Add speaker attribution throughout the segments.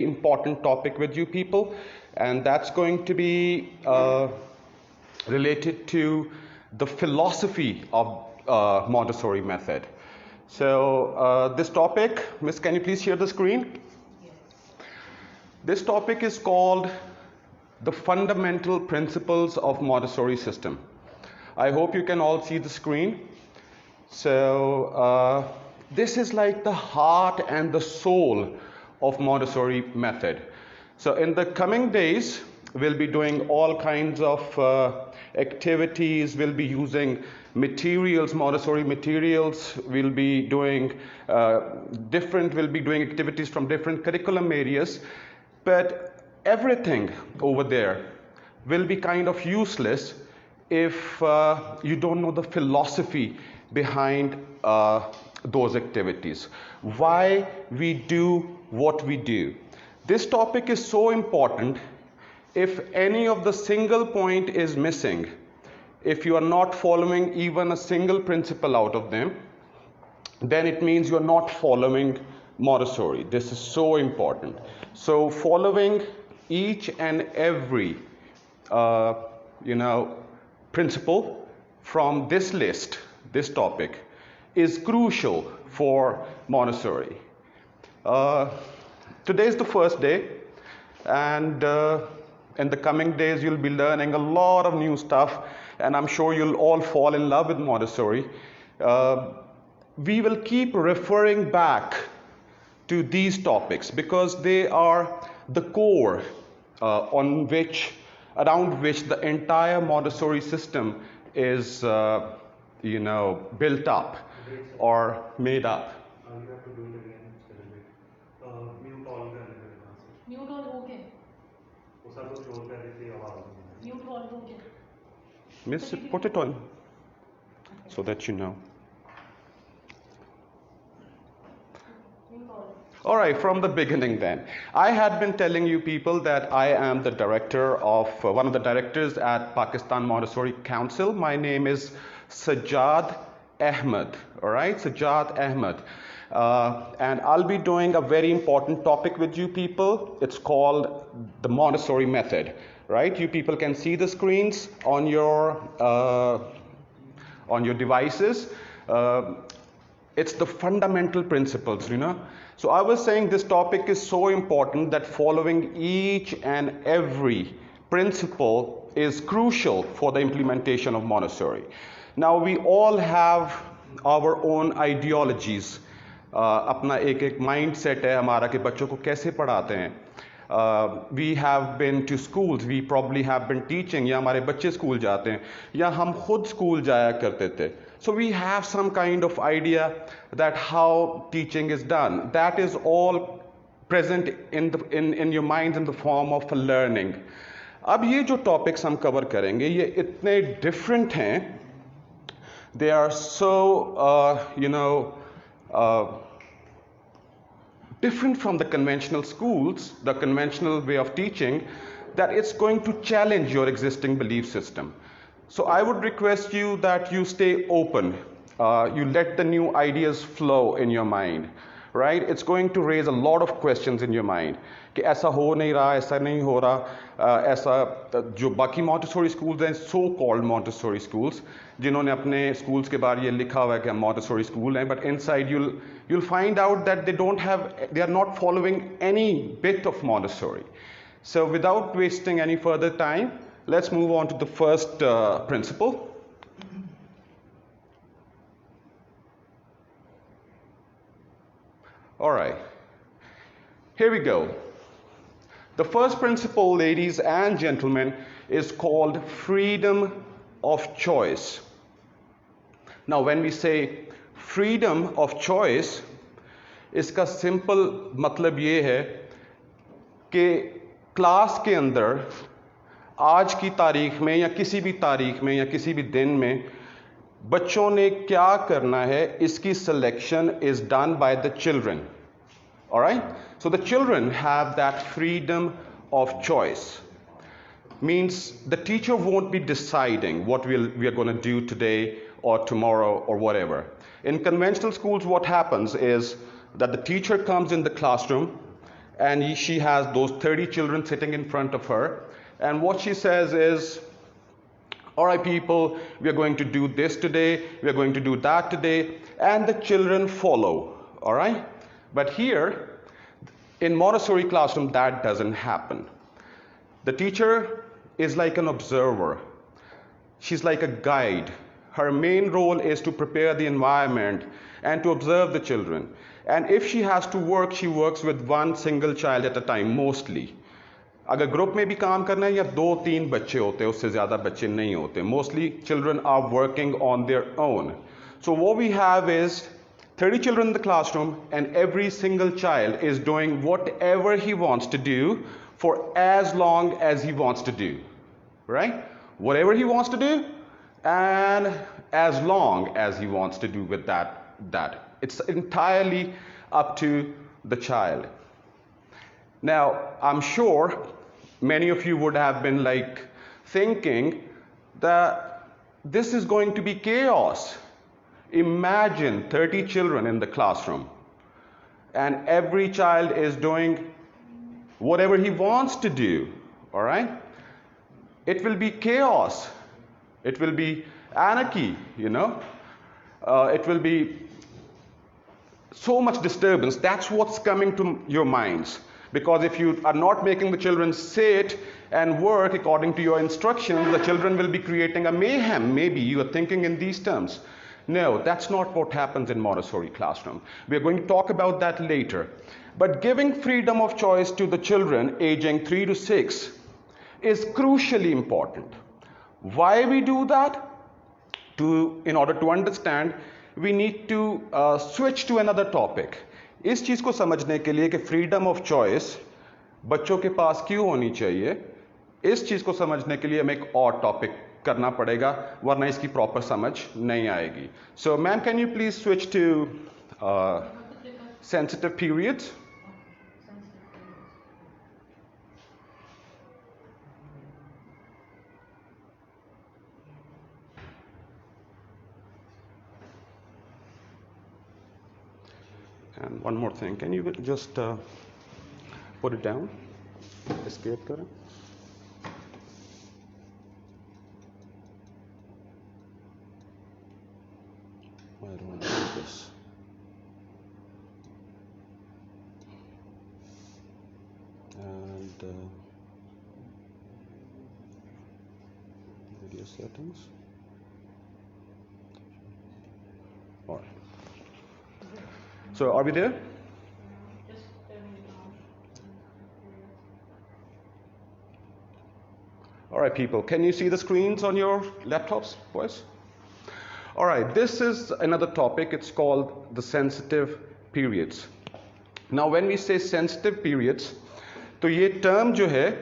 Speaker 1: important topic with you people, and that's going to be related to the philosophy of Montessori method. So this topic, Miss, can you please share the screen? This topic is called the fundamental principles of Montessori system. I hope you can all see the screen. So this is like the heart and the soul of Montessori method. So in the coming days, we'll be doing all kinds of activities. We'll be using materials, Montessori materials. We'll be doing we'll be doing activities from different curriculum areas. But everything over there will be kind of useless if you don't know the philosophy behind those activities. Why we do what we do. This topic is so important. If any of the single point is missing, if you are not following even a single principle out of them, then it means you're not following Montessori. This is so important. So following each and every principle from this list, this topic, is crucial for Montessori. Today is the first day, and in the coming days you'll be learning a lot of new stuff, and I'm sure you'll all fall in love with Montessori. We will keep referring back to these topics because they are the core around which the entire Montessori system is built up or made up.
Speaker 2: You have to do it again a little bit. Mute all का
Speaker 3: mute all हो गए
Speaker 2: वो सब कुछ शोर कर रही थी आवाज
Speaker 3: म्यूट ऑल हो गए
Speaker 1: Miss, put it on so that you know. All right, from the beginning then. I had been telling you people that I am the director of, one of the directors at Pakistan Montessori Council. My name is Sajjad Ahmed, all right, Sajjad Ahmed. And I'll be doing a very important topic with you people. It's called the Montessori method, right? You people can see the screens on your devices. It's the fundamental principles, So I was saying this topic is so important that following each and every principle is crucial for the implementation of Montessori. Now we all have our own ideologies. अपना एक mindset है हमारा कि बच्चों को कैसे पढ़ाते हैं. We have been to schools, we probably have been teaching, या हमारे बच्चे स्कूल जाते हैं या हम खुद स्कूल जाया करते थे. So we have some kind of idea that how teaching is done. That is all present in your minds in the form of learning. अब ये जो topics हम cover करेंगे ये इतने different हैं. They are so different from the conventional schools, the conventional way of teaching, that it's going to challenge your existing belief system. So I would request you that you stay open. You let the new ideas flow in your mind, right? It's going to raise a lot of questions in your mind. कि ऐसा हो नहीं रहा, ऐसा नहीं हो रहा, ऐसा जो बाकी Montessori schools हैं, so-called Montessori schools, जिन्होंने अपने schools के बाहर ये लिखा हुआ है कि हम Montessori school हैं, but inside you'll find out that they are not following any bit of Montessori. So without wasting any further time, let's move on to the first principle. All right, here we go. The first principle, ladies and gentlemen, is called freedom of choice. Now, when we say freedom of choice, इसका simple मतलब ये है कि class के अंदर आज की तारीख में या किसी भी तारीख में या किसी भी दिन में बच्चों ने क्या करना है इसकी selection is done by the children. All right? So the children have that freedom of choice. Means the teacher won't be deciding what we are going to do today or tomorrow or whatever. In conventional schools, what happens is that the teacher comes in the classroom and she has those 30 children sitting in front of her. And what she says is, all right, people, we are going to do this today, we are going to do that today, and the children follow, all right? But here, in Montessori classroom, that doesn't happen. The teacher is like an observer. She's like a guide. Her main role is to prepare the environment and to observe the children. And if she has to work, she works with one single child at a time, mostly. अगर group में भी काम करना है या 2-3 बच्चे होते हैं, उससे ज़्यादा बच्चे नहीं होते. Mostly children are working on their own. So what we have is 30 children in the classroom, and every single child is doing whatever he wants to do for as long as he wants to do, right? Whatever he wants to do, and as long as he wants to do with that. It's entirely up to the child. Now, I'm sure many of you would have been like thinking that this is going to be chaos. Imagine 30 children in the classroom, and every child is doing whatever he wants to do, all right? It will be chaos. It will be anarchy, you know? It will be so much disturbance. That's what's coming to your minds. Because if you are not making the children sit and work according to your instructions, the children will be creating a mayhem. Maybe you are thinking in these terms. No, that's not what happens in Montessori classroom. We are going to talk about that later. But giving freedom of choice to the children aging 3 to 6 is crucially important. Why we do that? In order to understand, we need to switch to another topic. इस चीज़ को समझने के लिए कि freedom of choice बच्चों के पास क्यों होनी चाहिए, इस चीज़ को समझने के लिए हमें एक और टॉपिक करना पड़ेगा, वरना इसकी प्रॉपर समझ नहीं आएगी. So ma'am, can you please switch to sensitive periods? And one more thing, can you just put it down? Escape करें. Why don't I do this? And video settings. All right. So are we there?
Speaker 3: Just tell me now.
Speaker 1: All right, people, can you see the screens on your laptops, boys? All right, this is another topic. It's called the sensitive periods. Now, when we say sensitive periods, तो ये term जो है,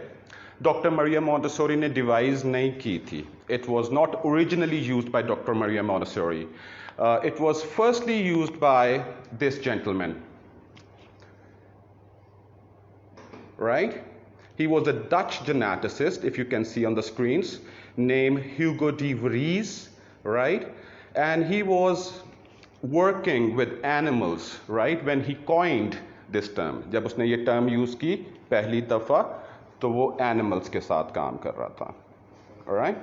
Speaker 1: Dr. Maria Montessori ने devise नहीं की थी. It was not originally used by Dr. Maria Montessori. It was firstly used by this gentleman, right? He was a Dutch geneticist, if you can see on the screens, named Hugo de Vries, right? And he was working with animals, right? When he coined this term, जब उसने ये term use की पहली दफा, तो वो animals के साथ काम कर रहा था, all right?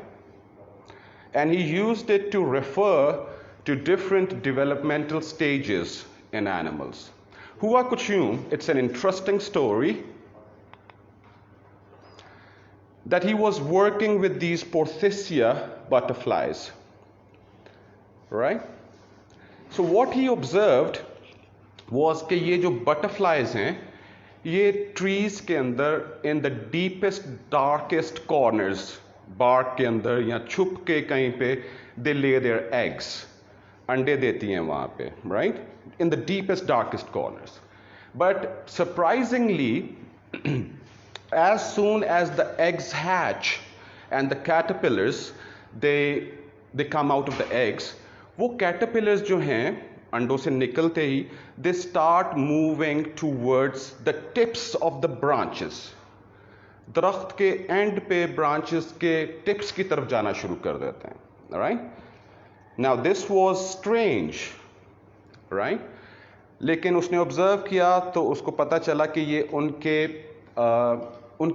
Speaker 1: And he used it to refer to different developmental stages in animals. Hua Kuchum, it's an interesting story that he was working with these Porthesia butterflies, right? So what he observed was कि ये जो butterflies हैं, ये trees के अंदर in the deepest, darkest corners, bark के अंदर या छुप के कहीं पे, they lay their eggs. अंडे देती हैं वहाँ पे, right? In the deepest, darkest corners. But surprisingly, as soon as the eggs hatch and the caterpillars, they come out of the eggs, वो caterpillars जो हैं, अंडों से निकलते ही, they start moving towards the tips of the branches. दरख्त के end पे branches के tips की तरफ जाना शुरू कर देते हैं, all right? Now this was strange, right? लेकिन उसने ऑब्जर्व किया तो उसको पता चला कि ये उनके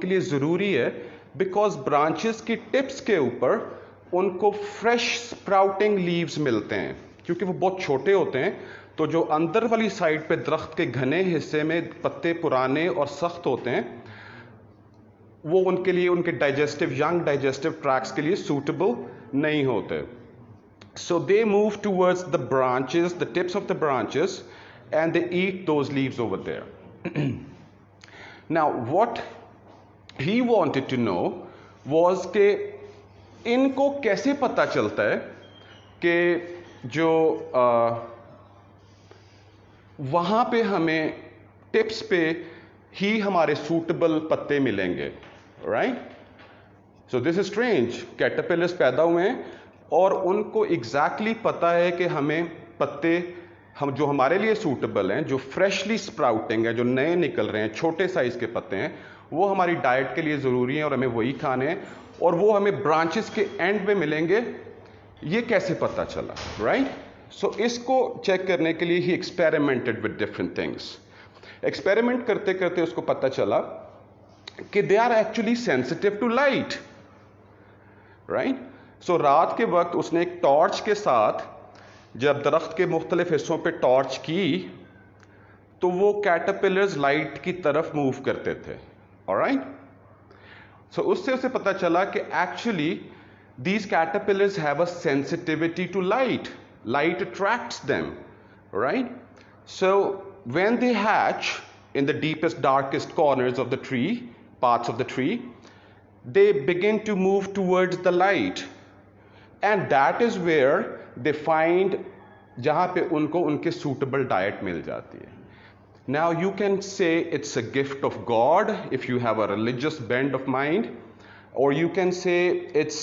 Speaker 1: लिए ज़रूरी है, बिकॉज ब्रांचेस की टिप्स के ऊपर उनको फ्रेश स्प्राउटिंग लीव्स मिलते हैं, क्योंकि वो बहुत छोटे होते हैं। तो जो अंदर वाली साइड पे दरख्त के घने हिस्से में पत्ते पुराने और सख्त होते हैं, वो उनके लिए, उनके यंग डाइजेस्टिव ट्रैक्ट्स के लिए सूटेबल नहीं होते। So they move towards the branches, the tips of the branches, and they eat those leaves over there. Now, what he wanted to know was कि इनको कैसे पता चलता है कि जो वहाँ पे हमें टिप्स पे ही हमारे सूटेबल पत्ते मिलेंगे, right? So this is strange. Caterpillars पैदा हुए हैं और उनको एग्जैक्टली पता है कि हमें पत्ते जो हमारे लिए सूटेबल हैं, जो फ्रेशली स्प्राउटिंग है, जो नए निकल रहे हैं, छोटे साइज के पत्ते हैं, वो हमारी डाइट के लिए ज़रूरी हैं और हमें वही खाने हैं, और वो हमें ब्रांचेस के एंड में मिलेंगे। ये कैसे पता चला, राइट? सो इसको चेक करने के लिए ही experimented with different things. Experiment करते करते उसको पता चला कि they are actually sensitive to light, right? So रात के वक्त उसने एक टॉर्च के साथ जब दरख्त के मुख्तलिफ हिस्सों पे टॉर्च की, तो वो कैटरपिलर्स लाइट की तरफ मूव करते थे, ऑलराइट? सो उससे उसे पता चला कि actually these caterpillars have a sensitivity to light. Light attracts them, right? So when they hatch in the deepest, darkest corners of the tree, parts of the tree, they begin to move towards the light. And that is where they find जहाँ पे उनको उनके suitable diet मिल जाती है. Now you can say it's a gift of God if you have a religious bent of mind, or you can say it's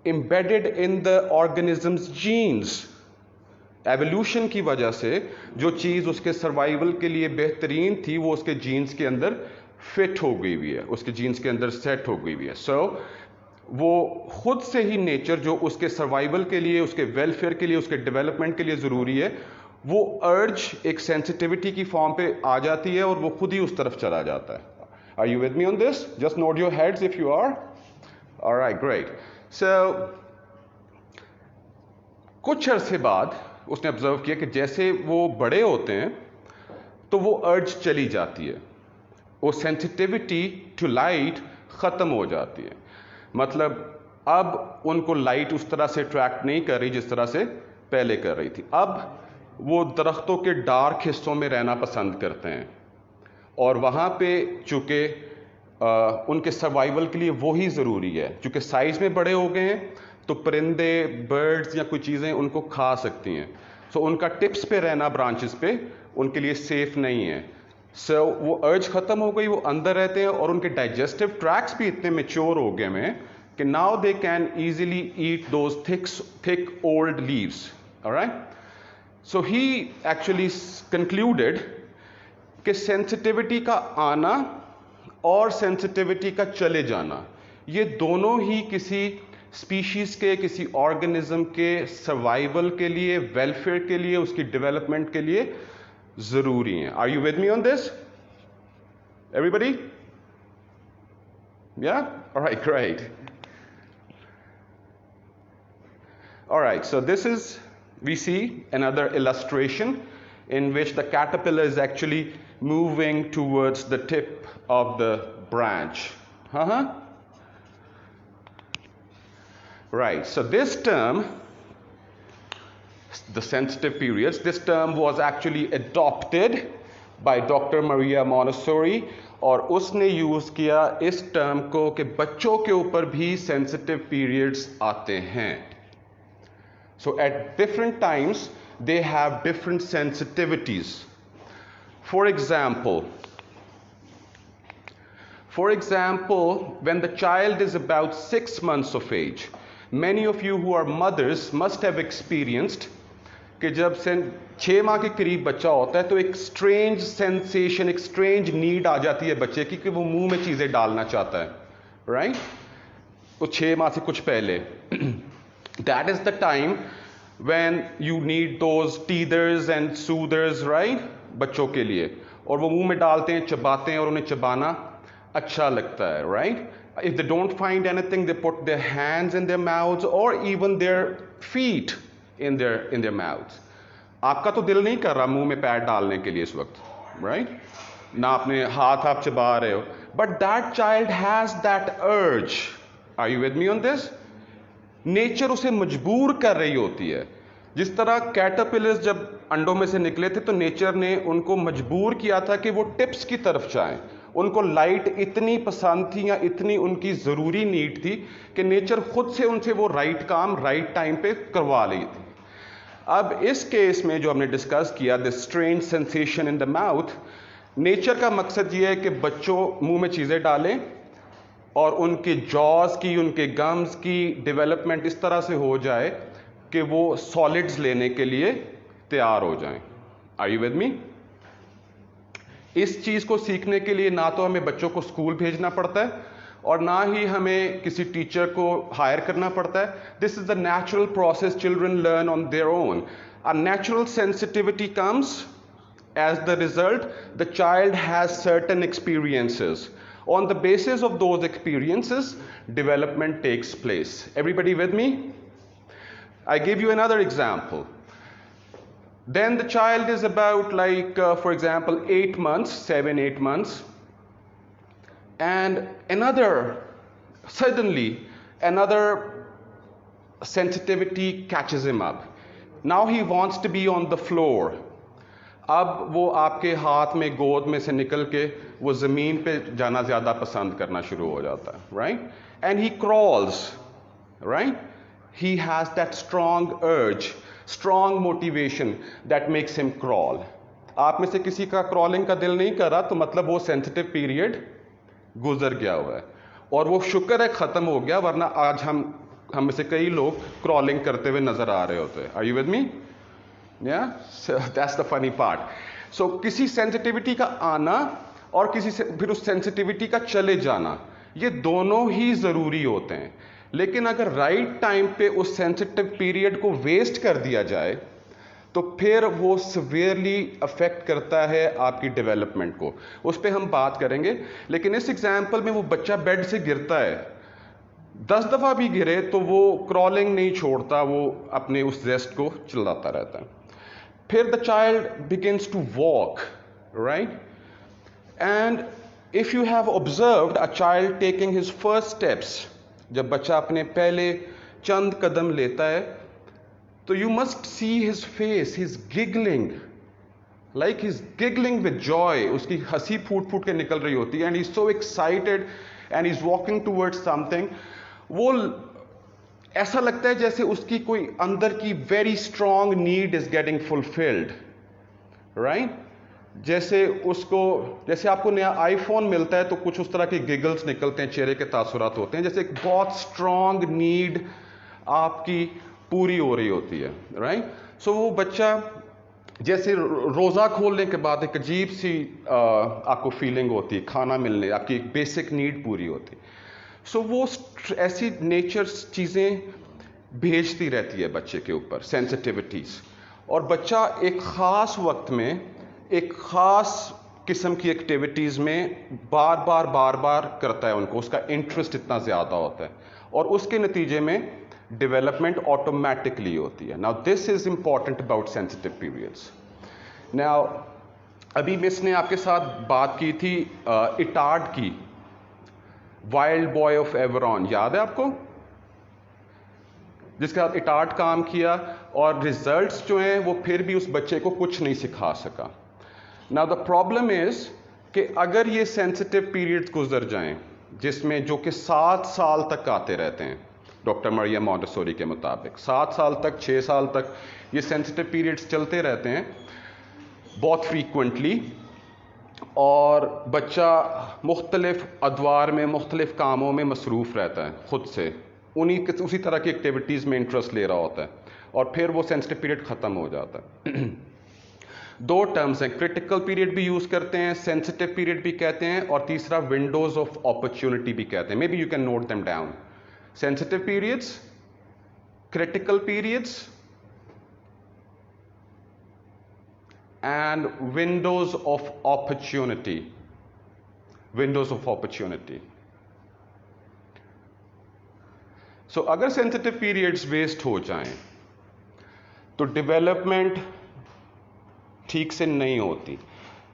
Speaker 1: embedded in the organism's genes. Evolution की वजह से जो चीज़ उसके सर्वाइवल के लिए बेहतरीन थी, वो उसके जीन्स के अंदर फिट हो गई हुई है, उसके जीन्स के अंदर सेट हो गई हुई है। सो वो खुद से ही नेचर जो उसके सर्वाइवल के लिए, उसके वेलफेयर के लिए, उसके डेवलपमेंट के लिए ज़रूरी है, वो अर्ज एक सेंसिटिविटी की फॉर्म पे आ जाती है और वो खुद ही उस तरफ चला जाता है। Are you with me on this? Just nod your heads if you are. Alright, great. So कुछ अरसे बाद उसने ऑब्जर्व किया कि जैसे वो बड़े होते हैं तो वो अर्ज चली जाती है, वो सेंसिटिविटी टू लाइट ख़त्म हो जाती है। मतलब अब उनको लाइट उस तरह से अट्रैक्ट नहीं कर रही जिस तरह से पहले कर रही थी। अब वो दरख्तों के डार्क हिस्सों में रहना पसंद करते हैं, और वहाँ पे चूँकि उनके सर्वाइवल के लिए वो ही ज़रूरी है। चूँकि साइज़ में बड़े हो गए हैं तो परिंदे, बर्ड्स या कोई चीज़ें उनको खा सकती हैं। सो उनका टिप्स पे रहना, ब्रांचेस पे, उनके लिए सेफ नहीं है। सो वो अर्ज ख़त्म हो गई, वो अंदर रहते हैं, और उनके डाइजेस्टिव ट्रैक्ट्स भी इतने मेच्योर हो गए हैं कि now they can easily eat those thick old leaves, alright? So he actually concluded कि सेंसिटिविटी का आना और सेंसिटिविटी का चले जाना, ये दोनों ही किसी स्पीशीज के, किसी ऑर्गेनिज्म के सर्वाइवल के लिए, वेलफेयर के लिए, उसकी डेवलपमेंट के लिए जरूरी हैं। Are you with me on this everybody? Yeah? Alright, great. Alright, so this is, we see another illustration in which the caterpillar is actually moving towards the tip of the branch. Right, so this term, the sensitive periods, this term was actually adopted by Dr. Maria Montessori, और उसने use किया इस term को कि बच्चों के ऊपर भी sensitive periods आते हैं। So at different times they have different sensitivities. For example, when the child is about 6 months of age, many of you who are mothers must have experienced कि जब से 6 माह के करीब बच्चा होता है तो एक स्ट्रेंज सेंसेशन, एक स्ट्रेंज नीड आ जाती है बच्चे की कि वो मुंह में चीज़ें डालना चाहता है, राइट? तो 6 माह से कुछ पहले, that is the time when you need those teethers and soothers, right? बच्चों के लिए, और वो मुंह में डालते हैं, चबाते हैं और उन्हें चबाना अच्छा लगता है, right? If they don't find anything, they put their hands in their mouths or even their feet in their mouths. आपका तो दिल नहीं कर रहा मुंह में पैर डालने के लिए इस वक्त, right? ना अपने हाथ आप चबा रहे हो, but that child has that urge. Are you with me on this? Nature उसे मजबूर कर रही होती है. जिस तरह कैटरपिलर्स जब अंडों में से निकले थे तो नेचर ने उनको मजबूर किया था कि वो टिप्स की तरफ जाएं. उनको लाइट इतनी पसंद थी या इतनी उनकी ज़रूरी नीड थी कि नेचर खुद से उनसे वो राइट काम राइट टाइम पे करवा ली थी. अब इस केस में जो हमने डिस्कस किया, the strange sensation in the mouth, nature का मकसद ये है कि बच्चों मुंह में चीज़ें डालें और उनके जॉज की, उनके गम्स की डेवलपमेंट इस तरह से हो जाए कि वो सॉलिड्स लेने के लिए तैयार हो जाएं. Are you with me? इस चीज़ को सीखने के लिए ना तो हमें बच्चों को स्कूल भेजना पड़ता है और ना ही हमें किसी टीचर को हायर करना पड़ता है. This is the natural process children learn on their own. A natural sensitivity comes as the result. The child has certain experiences. On the basis of those experiences, development takes place. Everybody with me? I give you another example. Then the child is about for example, 8 months, 7, 8 months, and suddenly another sensitivity catches him up. Now he wants to be on the floor. अब वो आपके हाथ में, गोद में से निकल के वो ज़मीन पे जाना ज़्यादा पसंद करना शुरू हो जाता है, right? And he crawls, right? He has that strong urge, strong motivation that makes him crawl. आप में से किसी का क्रॉलिंग का दिल नहीं कर रहा तो मतलब वो सेंसिटिव पीरियड गुजर गया हुआ है और वो शुक्र है ख़त्म हो गया, वरना आज हम में से कई लोग क्रॉलिंग करते हुए नज़र आ रहे होते हैं. Are you with me? Yeah, so that's the funny part. So किसी सेंसिटिविटी का आना और फिर उस सेंसिटिविटी का चले जाना, ये दोनों ही ज़रूरी होते हैं. लेकिन अगर राइट टाइम पे उस सेंसिटिव पीरियड को वेस्ट कर दिया जाए तो फिर वो सिवियरली अफेक्ट करता है आपकी डेवलपमेंट को. उस पर हम बात करेंगे. लेकिन इस एग्जाम्पल में वो बच्चा बेड से गिरता है, 10 दफ़ा भी गिरे तो वो क्रॉलिंग नहीं छोड़ता, वो अपने उस रेस्ट को चलाता रहता है. फिर the child begins to walk, right? And if you have observed a child taking his first steps, जब बच्चा अपने पहले चंद कदम लेता है तो you must see his face, he's giggling, like he's giggling with joy. उसकी हंसी फूट फूट के निकल रही होती है and he's so excited and he's walking towards something. वो ऐसा लगता है जैसे उसकी कोई अंदर की very strong need is getting fulfilled, right? जैसे आपको नया आईफोन मिलता है तो कुछ उस तरह के गिगल्स निकलते हैं, चेहरे के तासुरात होते हैं, जैसे एक बहुत स्ट्रॉन्ग नीड आपकी पूरी हो रही होती है, राइट? सो वो बच्चा जैसे रोज़ा खोलने के बाद एक अजीब सी आपको फीलिंग होती है, खाना मिलने, आपकी एक बेसिक नीड पूरी होती है. सो वो ऐसी नेचर चीज़ें भेजती रहती है बच्चे के ऊपर, सेंसिटिविटीज़, और बच्चा एक ख़ास वक्त में एक ख़ास किस्म की एक्टिविटीज़ में बार बार करता है उनको, उसका इंटरेस्ट इतना ज़्यादा होता है और उसके नतीजे में डेवलपमेंट ऑटोमेटिकली होती है. Now this is important about sensitive periods. Now अभी मिस ने आपके साथ बात की थी इटार्ड की, वाइल्ड बॉय ऑफ एवरॉन, याद है आपको? जिसके साथ इटार्ड काम किया और रिजल्ट्स जो हैं वो फिर भी उस बच्चे को कुछ नहीं सिखा सका. नाउ द प्रॉब्लम इज कि अगर ये सेंसिटिव पीरियड्स गुजर जाएं, जिसमें जो कि 7 साल तक आते रहते हैं डॉक्टर मरिया मॉन्टेसोरी के मुताबिक, 7 साल तक, 6 साल तक ये सेंसिटिव पीरियड्स चलते रहते हैं बहुत फ्रीक्वेंटली, और बच्चा मुख्तलिफ अदवार में, मुख्तलिफ कामों में मसरूफ़ रहता है, ख़ुद से उसी तरह की एक्टिविटीज़ में इंटरेस्ट ले रहा होता है और फिर वो सेंसिटिव पीरियड ख़त्म हो जाता है. 2 टर्म्स हैं, क्रिटिकल पीरियड भी यूज़ करते हैं, सेंसिटिव पीरियड भी कहते हैं, और तीसरा विंडोज़ ऑफ अपॉर्चुनिटी भी कहते हैं. Maybe you can note them down. Sensitive periods, critical periods and windows of opportunity. Windows of opportunity. So अगर सेंसिटिव पीरियड्स वेस्ट हो जाएं तो डेवलपमेंट ठीक से नहीं होती.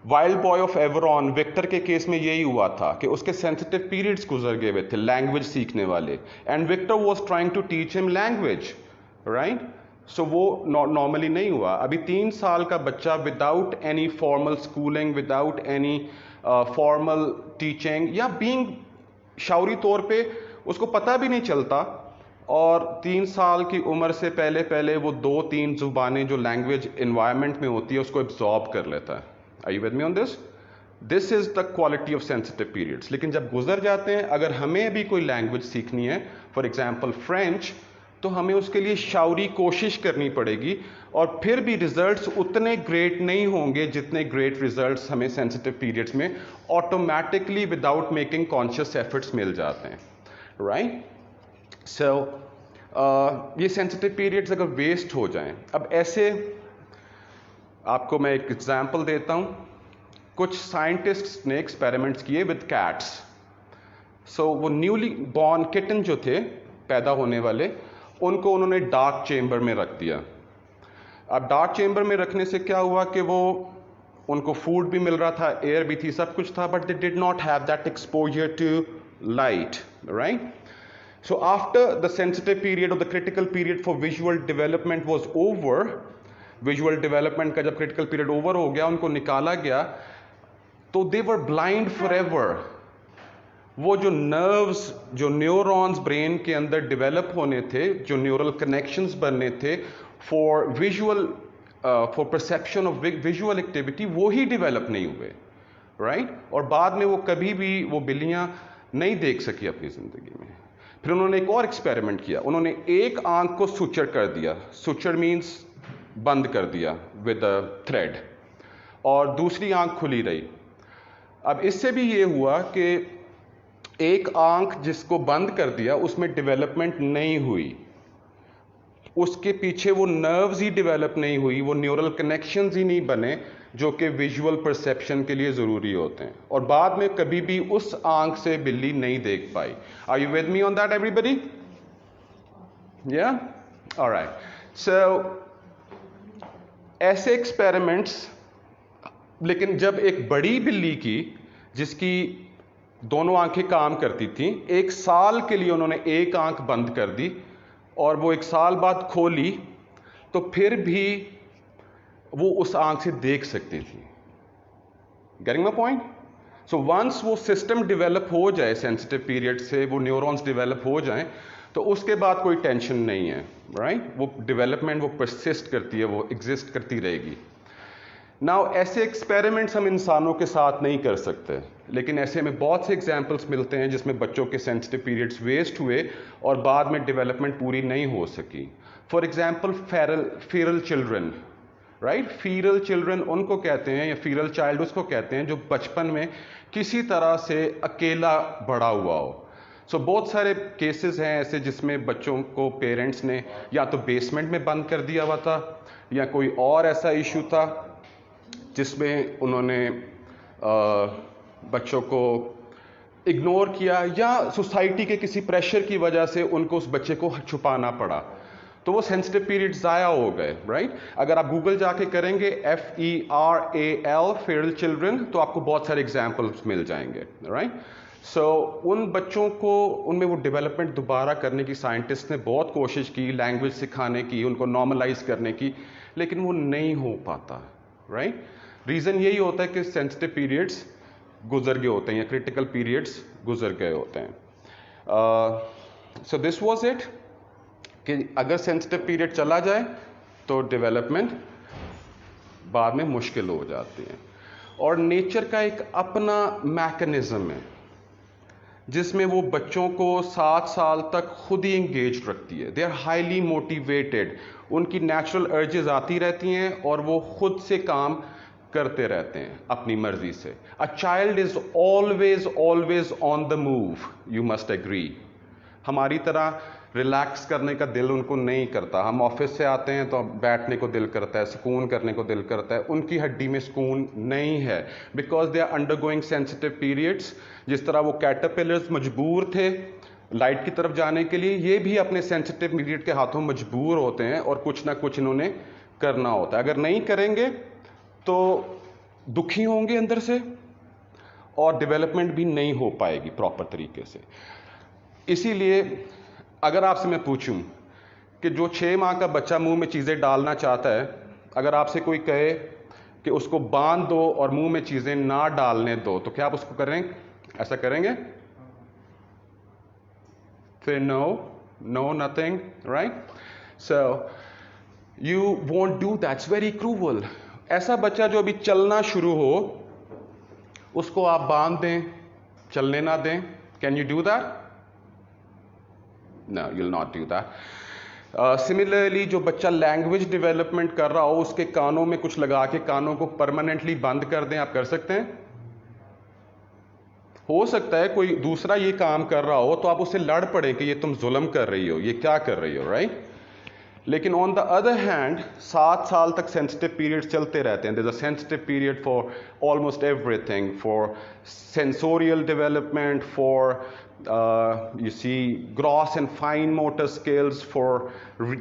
Speaker 1: Wild boy of Aveyron, Victor के केस में यही हुआ था कि उसके सेंसिटिव पीरियड्स गुजर गए हुए थे लैंग्वेज सीखने वाले, and Victor was trying to teach him language, right. So वो नॉर्मली नहीं हुआ. अभी 3 साल का बच्चा without any formal schooling, without any formal teaching या बीइंग शौरी तौर पे उसको पता भी नहीं चलता, और 3 साल की उम्र से पहले पहले वो 2-3 जुबानें जो लैंग्वेज इन्वायरमेंट में होती है उसको एब्जॉर्ब कर लेता है. Are you with me on this? This is the quality of sensitive periods. लेकिन जब गुजर जाते हैं, अगर हमें भी कोई लैंग्वेज सीखनी है, फॉर एग्जाम्पल फ्रेंच, तो हमें उसके लिए शाउरी कोशिश करनी पड़ेगी, और फिर भी रिजल्ट्स उतने ग्रेट नहीं होंगे जितने ग्रेट रिजल्ट्स हमें सेंसिटिव पीरियड्स में automatically without making conscious efforts मिल जाते हैं, राइट. सो ये सेंसिटिव पीरियड्स अगर वेस्ट हो जाएं, अब ऐसे आपको मैं एक एग्जाम्पल देता हूं. कुछ साइंटिस्ट्स ने एक्सपेरिमेंट्स किए विद कैट्स. सो वो न्यूली बॉर्न किटन जो थे, पैदा होने वाले, उनको उन्होंने डार्क चेम्बर में रख दिया. अब डार्क चेम्बर में रखने से क्या हुआ कि वो उनको फूड भी मिल रहा था, एयर भी थी, सब कुछ था, but they did not have that exposure to light, right. So after the sensitive period और the critical period for visual development was over, visual development का जब क्रिटिकल पीरियड ओवर हो गया, उनको निकाला गया, तो दे वर ब्लाइंड फॉर एवर. वो जो नर्व्स, जो न्यूरॉन्स ब्रेन के अंदर डेवलप होने थे, जो न्यूरल कनेक्शंस बनने थे for visual, for perception of visual activity, वो ही डेवलप नहीं हुए, राइट. और बाद में वो कभी भी वो बिल्लियां नहीं देख सकी अपनी जिंदगी में. फिर उन्होंने एक और एक्सपेरिमेंट किया. उन्होंने एक आंख को सुचर कर दिया, सुचर मीन्स बंद कर दिया विद अ थ्रेड, और दूसरी आंख खुली रही. अब इससे भी ये हुआ कि एक आंख जिसको बंद कर दिया उसमें डेवलपमेंट नहीं हुई, उसके पीछे वो नर्व्स ही डेवलप नहीं हुई, वो न्यूरल कनेक्शंस ही नहीं बने जो कि विजुअल परसेप्शन के लिए ज़रूरी होते हैं, और बाद में कभी भी उस आंख से बिल्ली नहीं देख पाई. Are you with me on that everybody? Yeah, alright. So ऐसे एक्सपेरिमेंट्स, लेकिन जब एक बड़ी बिल्ली की जिसकी दोनों आंखें काम करती थी, 1 साल के लिए उन्होंने एक आंख बंद कर दी और वो 1 साल बाद खोली, तो फिर भी वो उस आंख से देख सकती थी. Getting my point? So once वो सिस्टम डेवलप हो जाए सेंसिटिव पीरियड से, वो न्यूरॉन्स डेवलप हो जाएं, तो उसके बाद कोई टेंशन नहीं है, राइट. वो डेवलपमेंट वो परसिस्ट करती है, वो एग्जिस्ट करती रहेगी. नाउ ऐसे एक्सपेरिमेंट्स हम इंसानों के साथ नहीं कर सकते, लेकिन ऐसे में बहुत से एग्जाम्पल्स मिलते हैं जिसमें बच्चों के सेंसिटिव पीरियड्स वेस्ट हुए और बाद में डेवलपमेंट पूरी नहीं हो सकी. For example feral children, right. Feral children उनको कहते हैं, या फीरल चाइल्ड उसको कहते हैं जो बचपन में किसी तरह से अकेला बड़ा हुआ हो. सो बहुत सारे केसेस हैं ऐसे जिसमें बच्चों को पेरेंट्स ने या तो बेसमेंट में बंद कर दिया हुआ था, या कोई और ऐसा इशू था जिसमें उन्होंने बच्चों को इग्नोर किया, या सोसाइटी के किसी प्रेशर की वजह से उनको उस बच्चे को छुपाना पड़ा, तो वो सेंसिटिव पीरियड ज़ाया हो गए, राइट. अगर आप गूगल जाके करेंगे FERAL फेरल चिल्ड्रन, तो आपको बहुत सारे एग्जाम्पल्स मिल जाएंगे, राइट. सो उन बच्चों को, उनमें वो डेवलपमेंट दोबारा करने की साइंटिस्ट ने बहुत कोशिश की, लैंग्वेज सिखाने की, उनको नॉर्मलाइज करने की, लेकिन वो नहीं हो पाता, राइट. रीज़न यही होता है कि सेंसिटिव पीरियड्स गुजर गए होते हैं, या क्रिटिकल पीरियड्स गुजर गए होते हैं. सो दिस वाज इट, कि अगर सेंसिटिव पीरियड चला जाए तो डेवलपमेंट बाद में मुश्किल हो जाती है. और नेचर का एक अपना मैकेनिज्म है जिसमें वो बच्चों को 7 साल तक खुद ही इंगेज रखती है. दे आर हाईली मोटिवेटेड, उनकी नेचुरल अर्जेस आती रहती हैं और वो खुद से काम करते रहते हैं अपनी मर्जी से. A child is always on the move, you must agree. हमारी तरह रिलैक्स करने का दिल उनको नहीं करता। हम ऑफिस से आते हैं तो बैठने को दिल करता है, सुकून करने को दिल करता है, उनकी हड्डी में सुकून नहीं है, because they are undergoing sensitive periods. जिस तरह वो कैटरपिलर्स मजबूर थे लाइट की तरफ जाने के लिए, ये भी अपने सेंसिटिव पीरियड के हाथों मजबूर होते हैं और कुछ ना कुछ इन्होंने करना होता है। अगर नहीं करेंगे तो दुखी होंगे अंदर से और डेवलपमेंट भी नहीं हो पाएगी प्रॉपर तरीके से। इसीलिए अगर आपसे मैं पूछूं कि जो 6 माह का बच्चा मुंह में चीज़ें डालना चाहता है, अगर आपसे कोई कहे कि उसको बांध दो और मुंह में चीज़ें ना डालने दो, तो क्या आप उसको करेंगे? ऐसा करेंगे? फिर no nothing, right? So you won't do that, it's very cruel. ऐसा बच्चा जो अभी चलना शुरू हो उसको आप बांध दें, चलने ना दें, can you do that? No, you'll not do that. Similarly जो बच्चा लैंग्वेज डेवलपमेंट कर रहा हो, उसके कानों में कुछ लगा के कानों को परमानेंटली बंद कर दें, आप कर सकते हैं? हो सकता है कोई दूसरा ये काम कर रहा हो तो आप उससे लड़ पड़े कि ये तुम जुल्म कर रही हो, ये क्या कर रही हो, राइट? लेकिन ऑन द अदर हैंड 7 साल तक सेंसिटिव पीरियड्स चलते रहते हैं। There is a sensitive period for almost everything, for sensorial development, for you see gross and fine motor skills,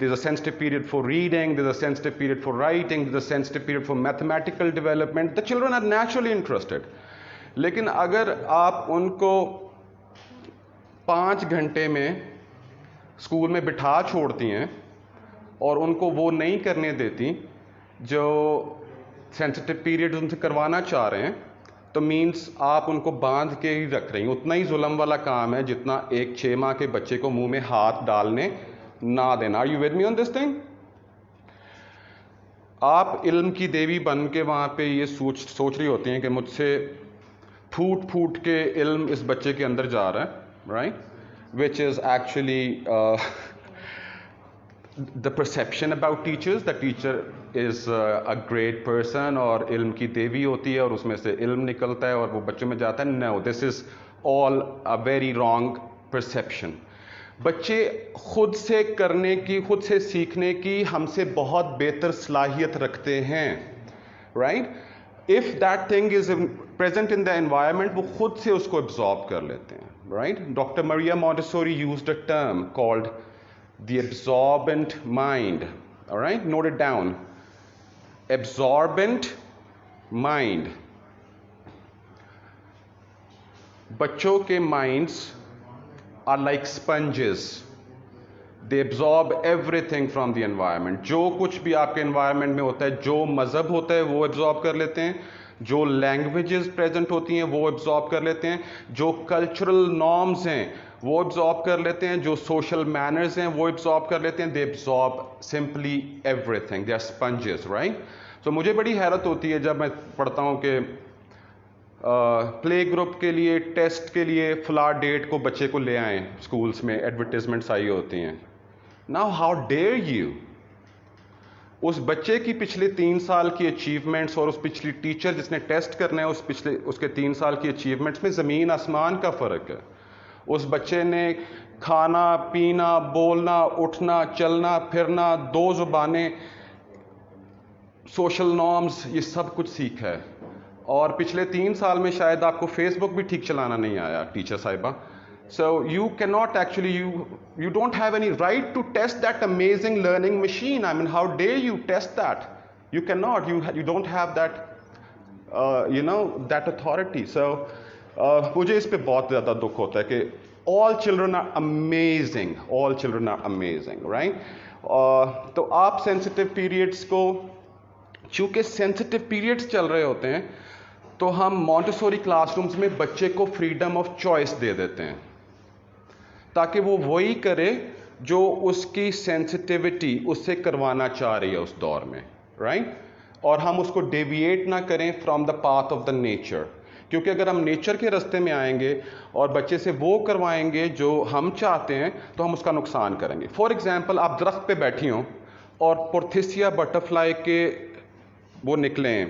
Speaker 1: there's a sensitive period for reading, there's a sensitive period for writing, there's a sensitive period for mathematical development. The children are naturally interested. लेकिन अगर आप उनको 5 घंटे में school में बिठा छोड़ती हैं और उनको वो नहीं करने देती जो सेंसिटिव पीरियड उनसे करवाना चाह रहे हैं, तो मीन्स आप उनको बांध के ही रख रही हैं। उतना ही जुल्म वाला काम है जितना एक 6 माह के बच्चे को मुंह में हाथ डालने ना देना। Are you with me on this thing? आप इल्म की देवी बन के वहाँ पे ये सोच रही होती हैं कि मुझसे फूट फूट के इल्म इस बच्चे के अंदर जा रहा है, right? Which is actually the perception about teachers, that teacher is a great person और इल्म की देवी होती है और उसमें से इल्म निकलता है और वो बच्चों में जाता है। No, this is all a very wrong perception. बच्चे खुद से करने की, खुद से सीखने की हमसे बहुत बेहतर सलाहियत रखते हैं, right? If that thing is present in the environment, वो खुद से उसको absorb कर लेते हैं, right? Dr. Maria Montessori used a term called the absorbent mind. All right, note it down. Absorbent mind. बच्चों के minds are like sponges. They absorb everything from the environment. जो कुछ भी आपके environment में होता है, जो मजहब होता है वो absorb कर लेते हैं, जो लैंग्वेजेस प्रेजेंट होती हैं वो एब्जॉर्ब कर लेते हैं, जो कल्चरल नॉर्म्स हैं वो एब्जॉर्ब कर लेते हैं, जो सोशल मैनर्स हैं वो एब्जॉर्ब कर लेते हैं। They absorb simply everything, they are sponges, right? तो मुझे बड़ी हैरत होती है जब मैं पढ़ता हूँ कि प्ले ग्रुप के लिए, टेस्ट के लिए फला डेट को बच्चे को ले आएँ, स्कूल्स में एडवर्टीजमेंट्स आई होती हैं। नाउ हाउ डेयर यू, उस बच्चे की पिछले 3 साल की अचीवमेंट्स और उस पिछली टीचर जिसने टेस्ट करना है उसके 3 साल की अचीवमेंट्स में ज़मीन आसमान का फ़र्क है। उस बच्चे ने खाना पीना, बोलना, उठना, चलना फिरना, 2 ज़ुबानें, सोशल नॉर्म्स, ये सब कुछ सीखा है। और पिछले 3 साल में शायद आपको फेसबुक भी ठीक चलाना नहीं आया, टीचर साहिबा। So you cannot actually, you don't have any right to test that amazing learning machine. I mean, how dare you test that? You cannot. You don't have that, that authority. So मुझे इस पे बहुत ज़्यादा दुख होता है कि all children are amazing. All children are amazing, right? तो आप sensitive periods को, चूँकि sensitive periods चल रहे होते हैं, तो हम Montessori classrooms में बच्चे को freedom of choice दे देते हैं ताकि वो वही करे जो उसकी सेंसिटिविटी उससे करवाना चाह रही है उस दौर में, राइट? और हम उसको डेविएट ना करें from the path of the nature, क्योंकि अगर हम नेचर के रास्ते में आएंगे और बच्चे से वो करवाएंगे जो हम चाहते हैं तो हम उसका नुकसान करेंगे। फॉर एग्जाम्पल, आप दरख्त पे बैठी हों और पोर्थिसिया बटरफ्लाई के वो निकले हैं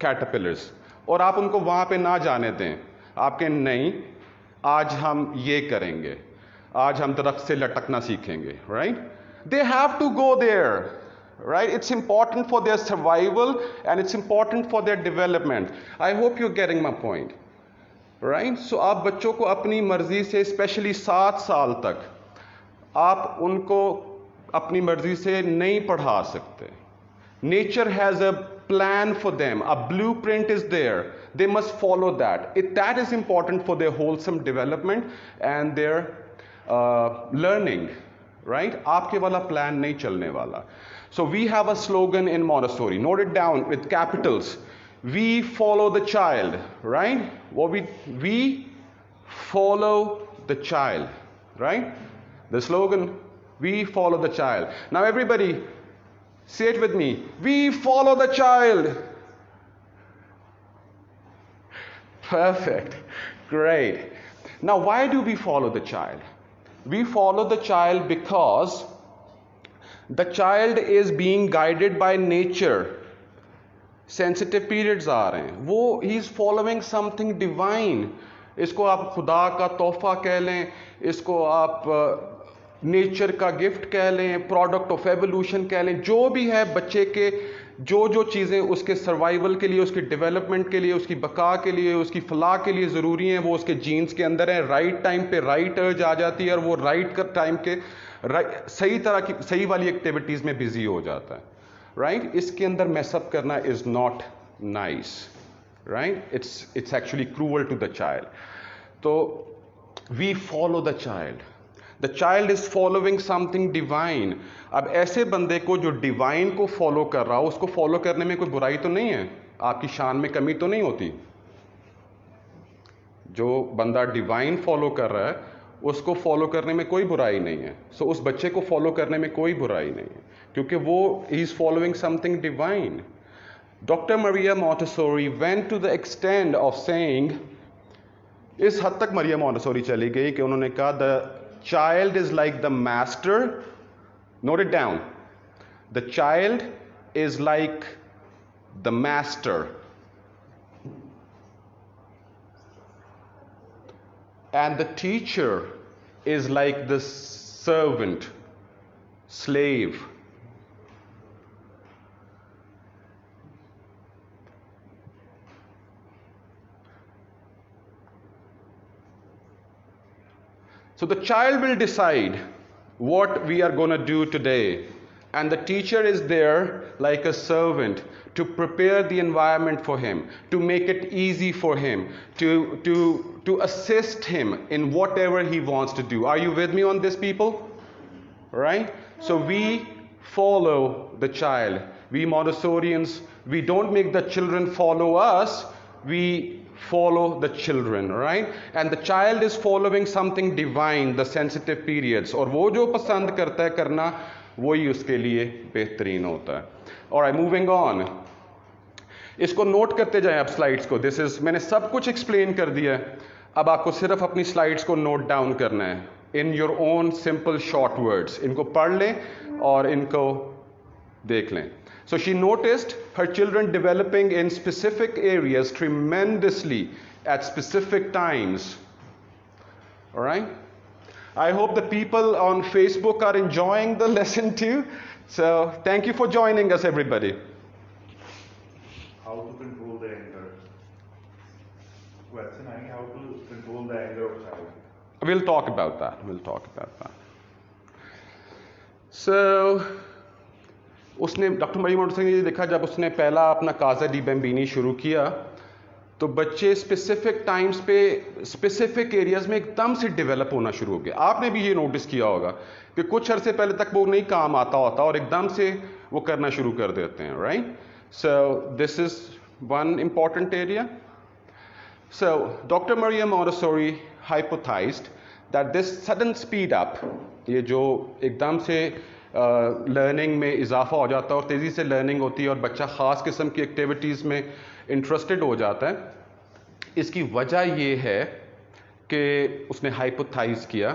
Speaker 1: कैटरपिलर्स और आप उनको वहाँ पे ना जाने दें, आपके नहीं आज हम ये करेंगे, आज हम दरख्त से लटकना सीखेंगे, right? They have to go there, right? It's important for their survival and it's important for their development. I hope you getting my point, right? So आप बच्चों को अपनी मर्जी से, स्पेशली 7 साल तक, आप उनको अपनी मर्जी से नहीं पढ़ा सकते. Nature has a plan for them. A blueprint is there. They must follow that. That is important for their wholesome development and their learning, right? आपके वाला plan नहीं चलने वाला. So we have a slogan in Montessori. Note it down with capitals. We follow the child, right? We follow the child, right? The slogan, we follow the child. Now everybody, say it with me. We follow the child. Perfect. Great. Now, why do we follow the child? We follow the child because the child is being guided by nature. Sensitive periods आ रहे हैं. वो he is following something divine. इसको आप खुदा का तोहफा कह लें, इसको आप नेचर का गिफ्ट कह लें, प्रोडक्ट ऑफ एवोल्यूशन कह लें, जो भी है बच्चे के जो चीज़ें उसके सर्वाइवल के लिए, उसके डेवलपमेंट के लिए, उसकी बका के लिए, उसकी फलाह के लिए ज़रूरी हैं, वो उसके जीन्स के अंदर है. राइट टाइम पे राइट अर्ज आ जाती है और वो राइट टाइम के सही वाली एक्टिविटीज़ में बिजी हो जाता है, राइट? इसके अंदर मैसअप करना is not nice, right? It's actually cruel to the child. तो we follow the child. The child is following something divine. अब ऐसे बंदे को जो डिवाइन को फॉलो कर रहा हो, उसको फॉलो करने में कोई बुराई तो नहीं है, आपकी शान में कमी तो नहीं होती. जो बंदा डिवाइन फॉलो कर रहा है उसको फॉलो करने में कोई बुराई नहीं है. सो उस बच्चे को फॉलो करने में कोई बुराई नहीं है, क्योंकि वो ही is following something divine. Doctor Maria Montessori went to the extent of saying, इस हद तक मरिया मॉन्टेसोरी चली गई कि उन्होंने कहा the child is like the master. Note it down. The child is like the master. And the teacher is like the servant, slave. So the child will decide what we are going to do today, and the teacher is there like a servant to prepare the environment for him, to make it easy for him, to assist him in whatever he wants to do. Are you with me on this, people? Right? So we follow the child. We Montessorians, we don't make the children follow us. We follow the children, right? And the child is following something divine, the sensitive periods. और वो जो पसंद करता है करना, वही उसके लिए बेहतरीन होता है. Alright, moving on. इसको नोट करते जाएं आप स्लाइड्स को. दिस इज, मैंने सब कुछ एक्सप्लेन कर दिया है. अब आपको सिर्फ अपनी स्लाइड्स को नोट डाउन करना है in your own simple short words. इनको पढ़ लें और इनको देख लें. So she noticed her children developing in specific areas tremendously at specific times. All right? I hope the people on Facebook are enjoying the lesson too. So thank you for joining us, everybody.
Speaker 4: How to control the anger? Question I, how to control the anger of child?
Speaker 1: We'll talk about that. So उसने, doctor Maria Montessori ने ये देखा, जब उसने पहला अपना Kaza D बैम्बिनी शुरू किया तो बच्चे स्पेसिफिक टाइम्स पे स्पेसिफिक एरियाज में एकदम से डेवलप होना शुरू हो गया. आपने भी ये नोटिस किया होगा कि कुछ अरसे पहले तक वो नहीं काम आता होता और एकदम से वो करना शुरू कर देते हैं, right? So this is one important area. So doctor Maria Montessori hypothesized that this sudden speed up, ये जो एकदम से लर्निंग में इजाफा हो जाता है और तेज़ी से लर्निंग होती है और बच्चा ख़ास किस्म की एक्टिविटीज़ में इंटरेस्टेड हो जाता है, इसकी वजह ये है कि उसने हाइपोथाइज किया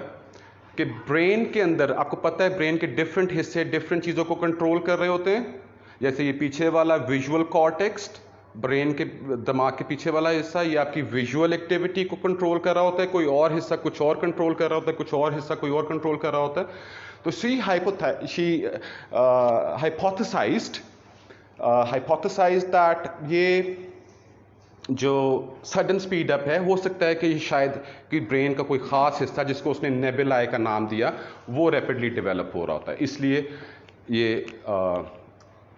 Speaker 1: कि ब्रेन के अंदर, आपको पता है ब्रेन के डिफरेंट हिस्से डिफरेंट चीज़ों को कंट्रोल कर रहे होते हैं. जैसे ये पीछे वाला विजुअल कॉर्टेक्स ब्रेन के दिमाग के पीछे वाला हिस्सा, ये आपकी विजुअल एक्टिविटी को कंट्रोल कर रहा होता है, कोई और हिस्सा कुछ और कंट्रोल कर रहा होता है, कुछ और हिस्सा कोई और कंट्रोल कर रहा होता है। तो शी hypothesized दैट ये जो सडन स्पीड अप है, हो सकता है कि शायद कि ब्रेन का कोई ख़ास हिस्सा जिसको उसने नेबुलाई का नाम दिया वो रैपिडली डेवलप हो रहा होता है, इसलिए ये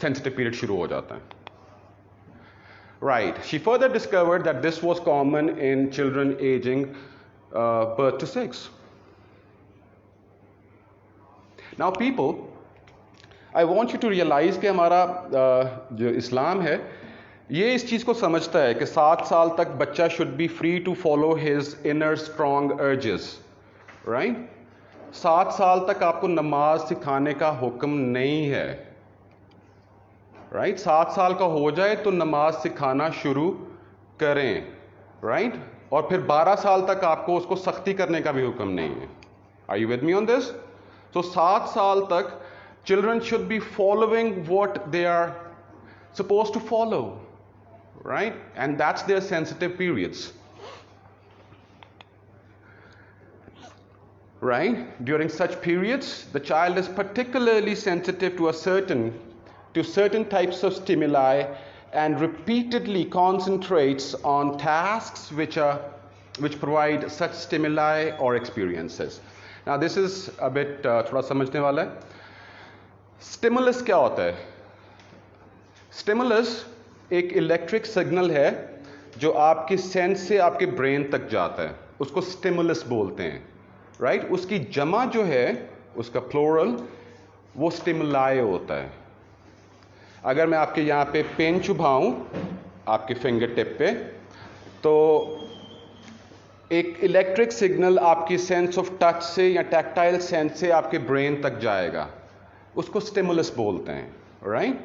Speaker 1: सेंसिटिव पीरियड शुरू हो जाता है। Right, she further discovered that this was common in children ageing birth to 6. Now people, I want you to realize कि हमारा जो इस्लाम है ये इस चीज़ को समझता है कि 7 साल तक बच्चा should be free to follow his inner strong urges, right. 7 साल तक आपको नमाज सिखाने का हुक्म नहीं है, राइट। 7 साल का हो जाए तो नमाज सिखाना शुरू करें, राइट। और फिर 12 साल तक आपको उसको सख्ती करने का भी हुक्म नहीं है। Are you with me on this? तो 7 साल तक children should be following what they are supposed to follow, right? And that's their sensitive periods, right? During such periods, the child is particularly sensitive to certain types of stimuli and repeatedly concentrates on tasks which provide such stimuli or experiences. Now this is a bit थोड़ा समझने वाला है। Stimulus क्या होता है? Stimulus एक electric signal है जो आपके सेंस से आपके ब्रेन तक जाता है, उसको स्टिमुलस बोलते हैं, राइट। उसकी जमा जो है, उसका प्लूरल, वो स्टिमुलाई होता है। अगर मैं आपके यहाँ पे पेन चुभाऊं आपके फिंगर टिप पे, तो एक इलेक्ट्रिक सिग्नल आपकी सेंस ऑफ टच से या टैक्टाइल सेंस से आपके ब्रेन तक जाएगा, उसको स्टिमुलस बोलते हैं, राइट।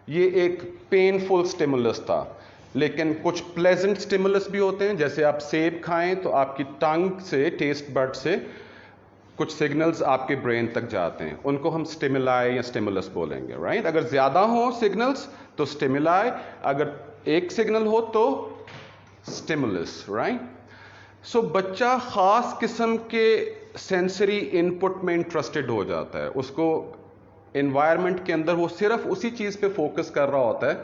Speaker 1: ये एक पेनफुल स्टिमुलस था, लेकिन कुछ प्लेजेंट स्टिमुलस भी होते हैं। जैसे आप सेब खाएं तो आपकी टंग से, टेस्ट बड से कुछ सिग्नल्स आपके ब्रेन तक जाते हैं, उनको हम स्टिमुलाई या स्टिमुलस बोलेंगे, राइट। अगर ज़्यादा हो सिग्नल्स तो स्टिमुलाई, अगर एक सिग्नल हो तो स्टिमुलस, राइट। सो बच्चा ख़ास किस्म के सेंसरी इनपुट में इंटरेस्टेड हो जाता है, उसको एनवायरनमेंट के अंदर वो सिर्फ उसी चीज़ पे फोकस कर रहा होता है,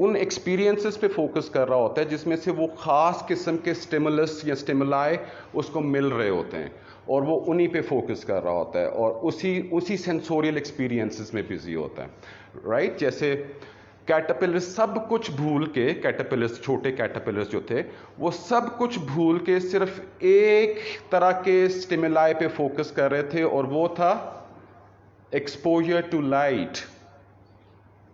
Speaker 1: उन एक्सपीरियंसेस पे फोकस कर रहा होता है जिसमें से वो ख़ास किस्म के स्टिमुलस या स्टिमुलाई उसको मिल रहे होते हैं, और वो उन्हीं पे फोकस कर रहा होता है और उसी सेंसोरियल एक्सपीरियंसेस में बिजी होता है, राइट। जैसे कैटरपिलर्स सब कुछ भूल के, कैटरपिलर्स, छोटे कैटरपिलर्स जो थे, वो सब कुछ भूल के सिर्फ एक तरह के स्टिमुलाई पे फोकस कर रहे थे, और वो था एक्सपोजर टू लाइट।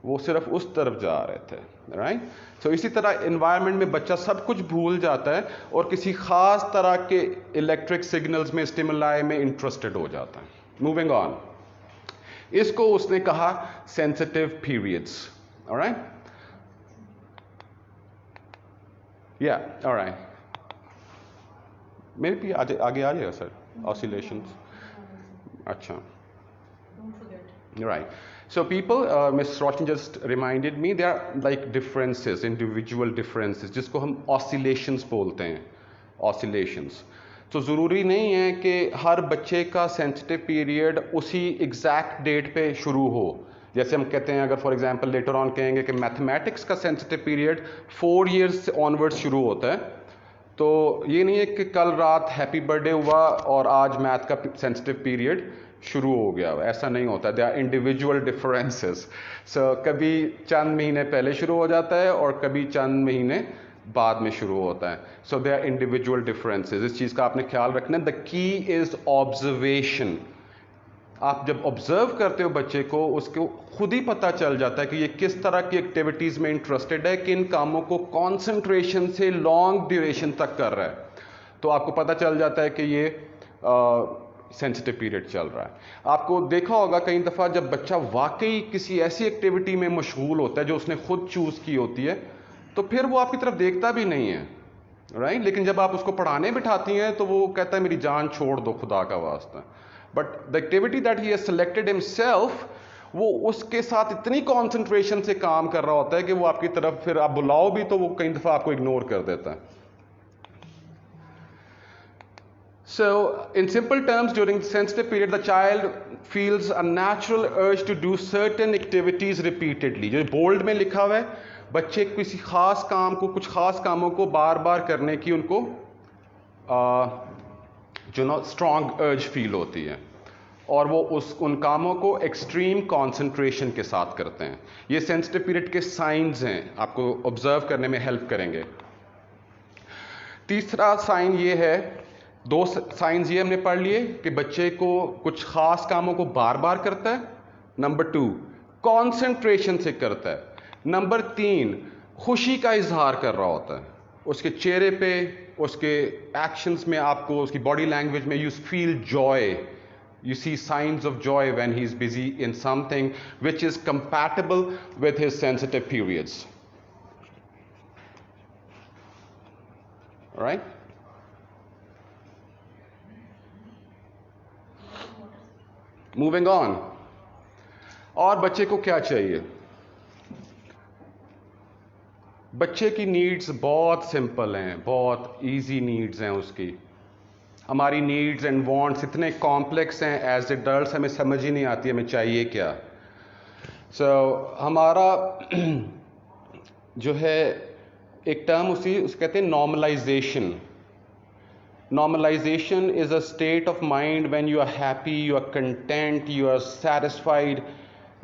Speaker 1: वो सिर्फ उस तरफ जा रहे थे, राइट। तो इसी तरह एनवायरनमेंट में बच्चा सब कुछ भूल जाता है और किसी खास तरह के इलेक्ट्रिक सिग्नल्स में, स्टिमुलाई में इंटरेस्टेड हो जाता है। मूविंग ऑन, इसको उसने कहा सेंसिटिव पीरियड्स, ऑलराइट। या ऑलराइट, मेरे भी आगे आ जाएगा सर, ऑसिलेशंस। अच्छा, right. So people, Ms. Roshan just reminded me, there are like differences, individual differences, जिसको हम oscillations बोलते हैं, oscillations. तो ज़रूरी नहीं है कि हर बच्चे का सेंसिटिव पीरियड उसी एग्जैक्ट डेट पे शुरू हो। जैसे हम कहते हैं, अगर फॉर एग्जांपल लेटर ऑन कहेंगे कि मैथमेटिक्स का सेंसिटिव पीरियड 4 years से ऑनवर्ड शुरू होता है, तो ये नहीं है कि कल रात हैप्पी बर्थडे हुआ और आज मैथ का सेंसिटिव पीरियड शुरू हो गया, ऐसा नहीं होता। They are individual differences. So कभी चंद महीने पहले शुरू हो जाता है और कभी चंद महीने बाद में शुरू होता है। सो दे आर इंडिविजुअल डिफरेंसेस, इस चीज़ का आपने ख्याल रखना है। The key is observation. आप जब ऑब्जर्व करते हो बच्चे को, उसको खुद ही पता चल जाता है कि ये किस तरह की एक्टिविटीज़ में इंटरेस्टेड है, किन कामों को कॉन्सेंट्रेशन से लॉन्ग ड्यूरेशन तक कर रहा है, तो आपको पता चल जाता है कि ये सेंसिटिव पीरियड चल रहा है। आपको देखा होगा कई दफ़ा जब बच्चा वाकई किसी ऐसी एक्टिविटी में मशगूल होता है जो उसने खुद चूज़ की होती है, तो फिर वो आपकी तरफ देखता भी नहीं है, राइट। लेकिन जब आप उसको पढ़ाने बिठाती हैं तो वो कहता है मेरी जान छोड़ दो खुदा का वास्ता। But the activity that he has selected himself, वो उसके साथ इतनी कंसंट्रेशन से काम कर रहा होता है कि वो आपकी तरफ फिर आप बुलाओ भी तो वो कई दफ़ा आपको इग्नोर कर देता है. So, in simple terms, during the sensitive period, the child feels a natural urge to do certain activities repeatedly. जो बोल्ड में लिखा हुआ है, बच्चे किसी खास काम को, कुछ खास कामों को बार बार करने की उनको स्ट्रॉन्ग अर्ज फील होती है, और वो उन कामों को एक्सट्रीम कंसंट्रेशन के साथ करते हैं. ये सेंसिटिव पीरियड के साइंस हैं, आपको ऑब्जर्व करने में हेल्प करेंगे. तीसरा साइन ये है, दो साइंस ये हमने पढ़ लिए कि बच्चे को कुछ खास कामों को बार बार करता है. नंबर 2, कंसंट्रेशन से करता है. नंबर 3, खुशी का इजहार कर रहा होता है. उसके चेहरे पे, उसके एक्शंस में, आपको उसकी बॉडी लैंग्वेज में you feel Joy. You see signs of joy when he's busy in something which is compatible with his sensitive periods. All right? Moving on. और बच्चे को क्या चाहिए? बच्चे की नीड्स बहुत सिंपल हैं, बहुत इजी नीड्स हैं उसकी. हमारी नीड्स एंड वांट्स इतने कॉम्प्लेक्स हैं, एज एडल्ट्स हमें समझ ही नहीं आती हमें चाहिए क्या. सो हमारा जो है एक टर्म उसे कहते हैं normalisation. Normalization is a state of mind when you are happy, you are content, you are satisfied,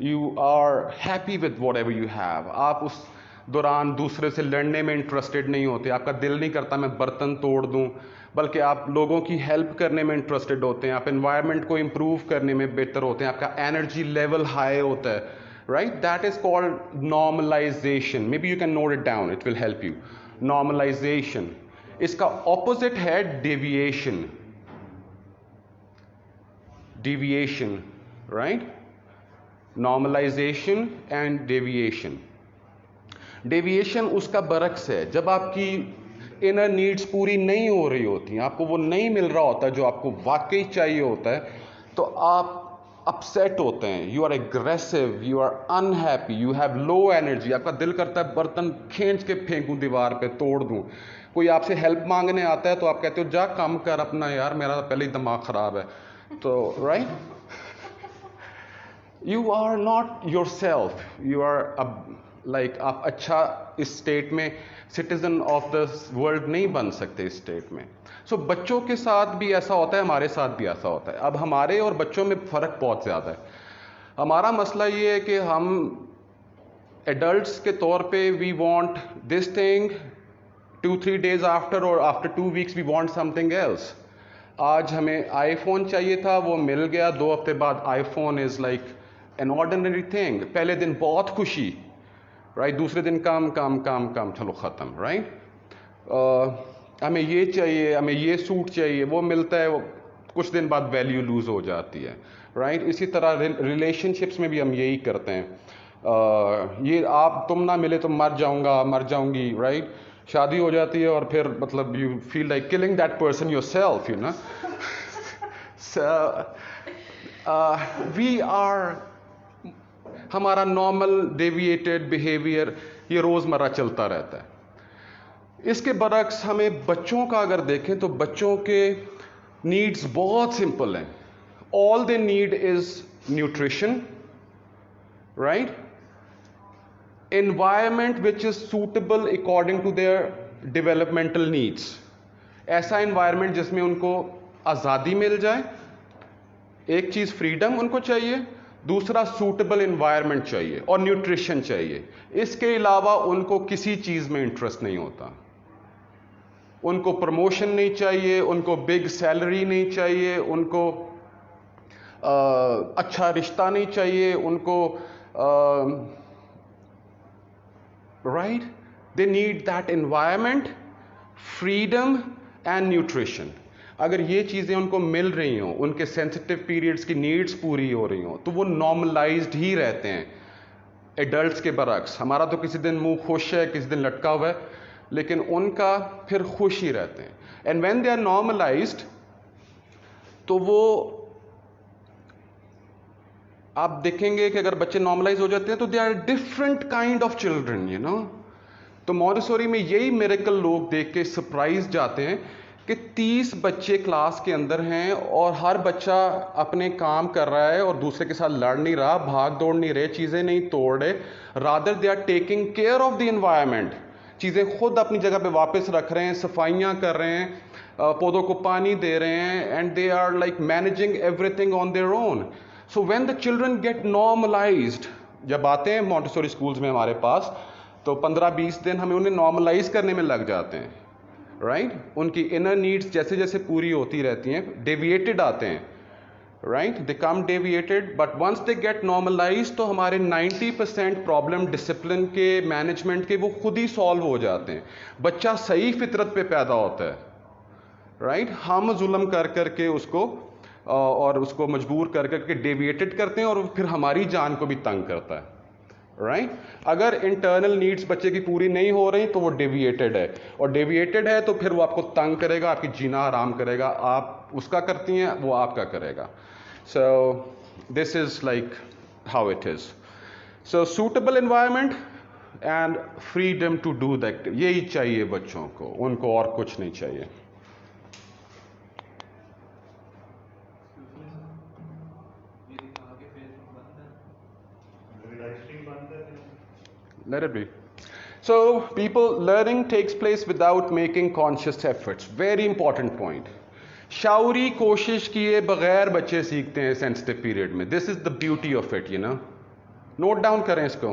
Speaker 1: you are happy with whatever you have. आप उस दौरान दूसरे से लड़ने में इंटरेस्टेड नहीं होते, आपका दिल नहीं करता मैं बर्तन तोड़ दूं, बल्कि आप लोगों की हेल्प करने में इंटरेस्टेड होते हैं, आप एनवायरनमेंट को इम्प्रूव करने में बेहतर होते हैं, आपका एनर्जी लेवल हाई होता है. Right, that is called normalisation. Maybe you can note it down, it will help you. Normalisation. इसका ऑपोजिट है deviation. Deviation, right? Normalisation and deviation. Deviation उसका बरक्स है, जब आपकी इनर नीड्स पूरी नहीं हो रही होती, आपको वो नहीं मिल रहा होता जो आपको वाकई चाहिए होता है, तो आप अपसेट होते हैं, you are aggressive, you are unhappy, you have low energy. आपका दिल करता है बर्तन खींच के फेंकूं दीवार पे, तोड़ दूं. कोई आपसे हेल्प मांगने आता है तो आप कहते हो जा काम कर अपना, यार मेरा पहले ही दिमाग खराब है. तो right, you are not yourself, you are like आप अच्छा इस स्टेट में सिटीजन ऑफ द वर्ल्ड नहीं बन सकते इस स्टेट में. सो बच्चों के साथ भी ऐसा होता है, हमारे साथ भी ऐसा होता है. अब हमारे और बच्चों में फ़र्क बहुत ज़्यादा है. हमारा मसला ये है कि हम एडल्ट्स के तौर पे we want this thing 2-3 days after, और after 2 weeks we want something else. आज हमें आईफोन चाहिए था, वो मिल गया, 2 हफ्ते बाद iPhone is like an ordinary thing. पहले दिन बहुत खुशी, राइट, दूसरे दिन काम काम काम काम, चलो ख़त्म. राइट, हमें ये चाहिए, हमें ये सूट चाहिए, वो मिलता है, वो कुछ दिन बाद वैल्यू लूज़ हो जाती है. राइट, इसी तरह रिलेशनशिप्स में भी हम यही करते हैं. ये आप तुम ना मिले तो मर जाऊंगा, मर जाऊंगी. राइट, शादी हो जाती है और फिर मतलब you feel like killing that person yourself, you know. We are, हमारा नॉर्मल डेविएटेड बिहेवियर ये रोज़मर्रा चलता रहता है. इसके बरक्स हमें बच्चों का अगर देखें तो बच्चों के नीड्स बहुत सिंपल हैं. All they need is nutrition, right, environment which is suitable according to their developmental needs. ऐसा environment जिसमें उनको आज़ादी मिल जाए. एक चीज़ फ्रीडम उनको चाहिए, दूसरा सूटेबल environment चाहिए, और न्यूट्रिशन चाहिए. इसके अलावा उनको किसी चीज़ में इंटरेस्ट नहीं होता. उनको प्रमोशन नहीं चाहिए, उनको बिग सैलरी नहीं चाहिए, उनको अच्छा रिश्ता नहीं चाहिए, उनको right, they need that environment, freedom and nutrition. अगर ये चीज़ें उनको मिल रही हों, उनके सेंसिटिव पीरियड्स की नीड्स पूरी हो रही हों, तो वो नॉर्मलाइज्ड ही रहते हैं एडल्ट्स के बरक्स. हमारा तो किसी दिन मुंह खुश है, किसी दिन लटका हुआ है, लेकिन उनका फिर खुश ही रहते हैं. And when they are normalised, तो वो आप देखेंगे कि अगर बच्चे नॉर्मलाइज हो जाते हैं तो they are different kind of children, you know. तो मॉन्टेसोरी में यही मिरेकल लोग देख के सरप्राइज जाते हैं कि 30 बच्चे क्लास के अंदर हैं और हर बच्चा अपने काम कर रहा है और दूसरे के साथ लड़ नहीं रहा, भाग दौड़ नहीं रहे, चीज़ें नहीं तोड़ रहे, rather they are taking care of the environment. चीज़ें खुद अपनी जगह पे वापस रख रहे हैं, सफाइयाँ कर रहे हैं, पौधों को पानी दे रहे हैं, and they are like managing everything on their own. So when the children get normalised, जब आते हैं मॉन्टेसोरी स्कूल्स में हमारे पास, तो 15-20 दिन हमें उन्हें नॉर्मलाइज करने में लग जाते हैं, राइट उनकी इनर नीड्स जैसे जैसे पूरी होती रहती हैं, डेविएटेड आते हैं, right they come deviated, but once they get normalise तो हमारे 90% प्रॉब्लम डिसिप्लिन के, मैनेजमेंट के, वो खुद ही सॉल्व हो जाते हैं। बच्चा सही फितरत पे पैदा होता है, राइट हम जुल्म कर करके उसको और उसको मजबूर कर करके डेविएटेड करते हैं और फिर हमारी जान को भी तंग करता है, राइट अगर इंटरनल नीड्स बच्चे की पूरी नहीं हो रही तो वो डेविएटेड है, और डेविएटेड है तो फिर वो आपको तंग करेगा, आपकी जीना हराम करेगा, आप उसका करती हैं वो आपका करेगा। So this is like how it is. So suitable environment and freedom to do that, यही चाहिए बच्चों को, उनको और कुछ नहीं चाहिए। Let it be. So, people, learning takes place without making conscious efforts. Very important point. शाउरी कोशिश किए बगैर बच्चे सीखते हैं सेंसिटिव पीरियड में. This is the beauty of it, you know. Note down करें इसको.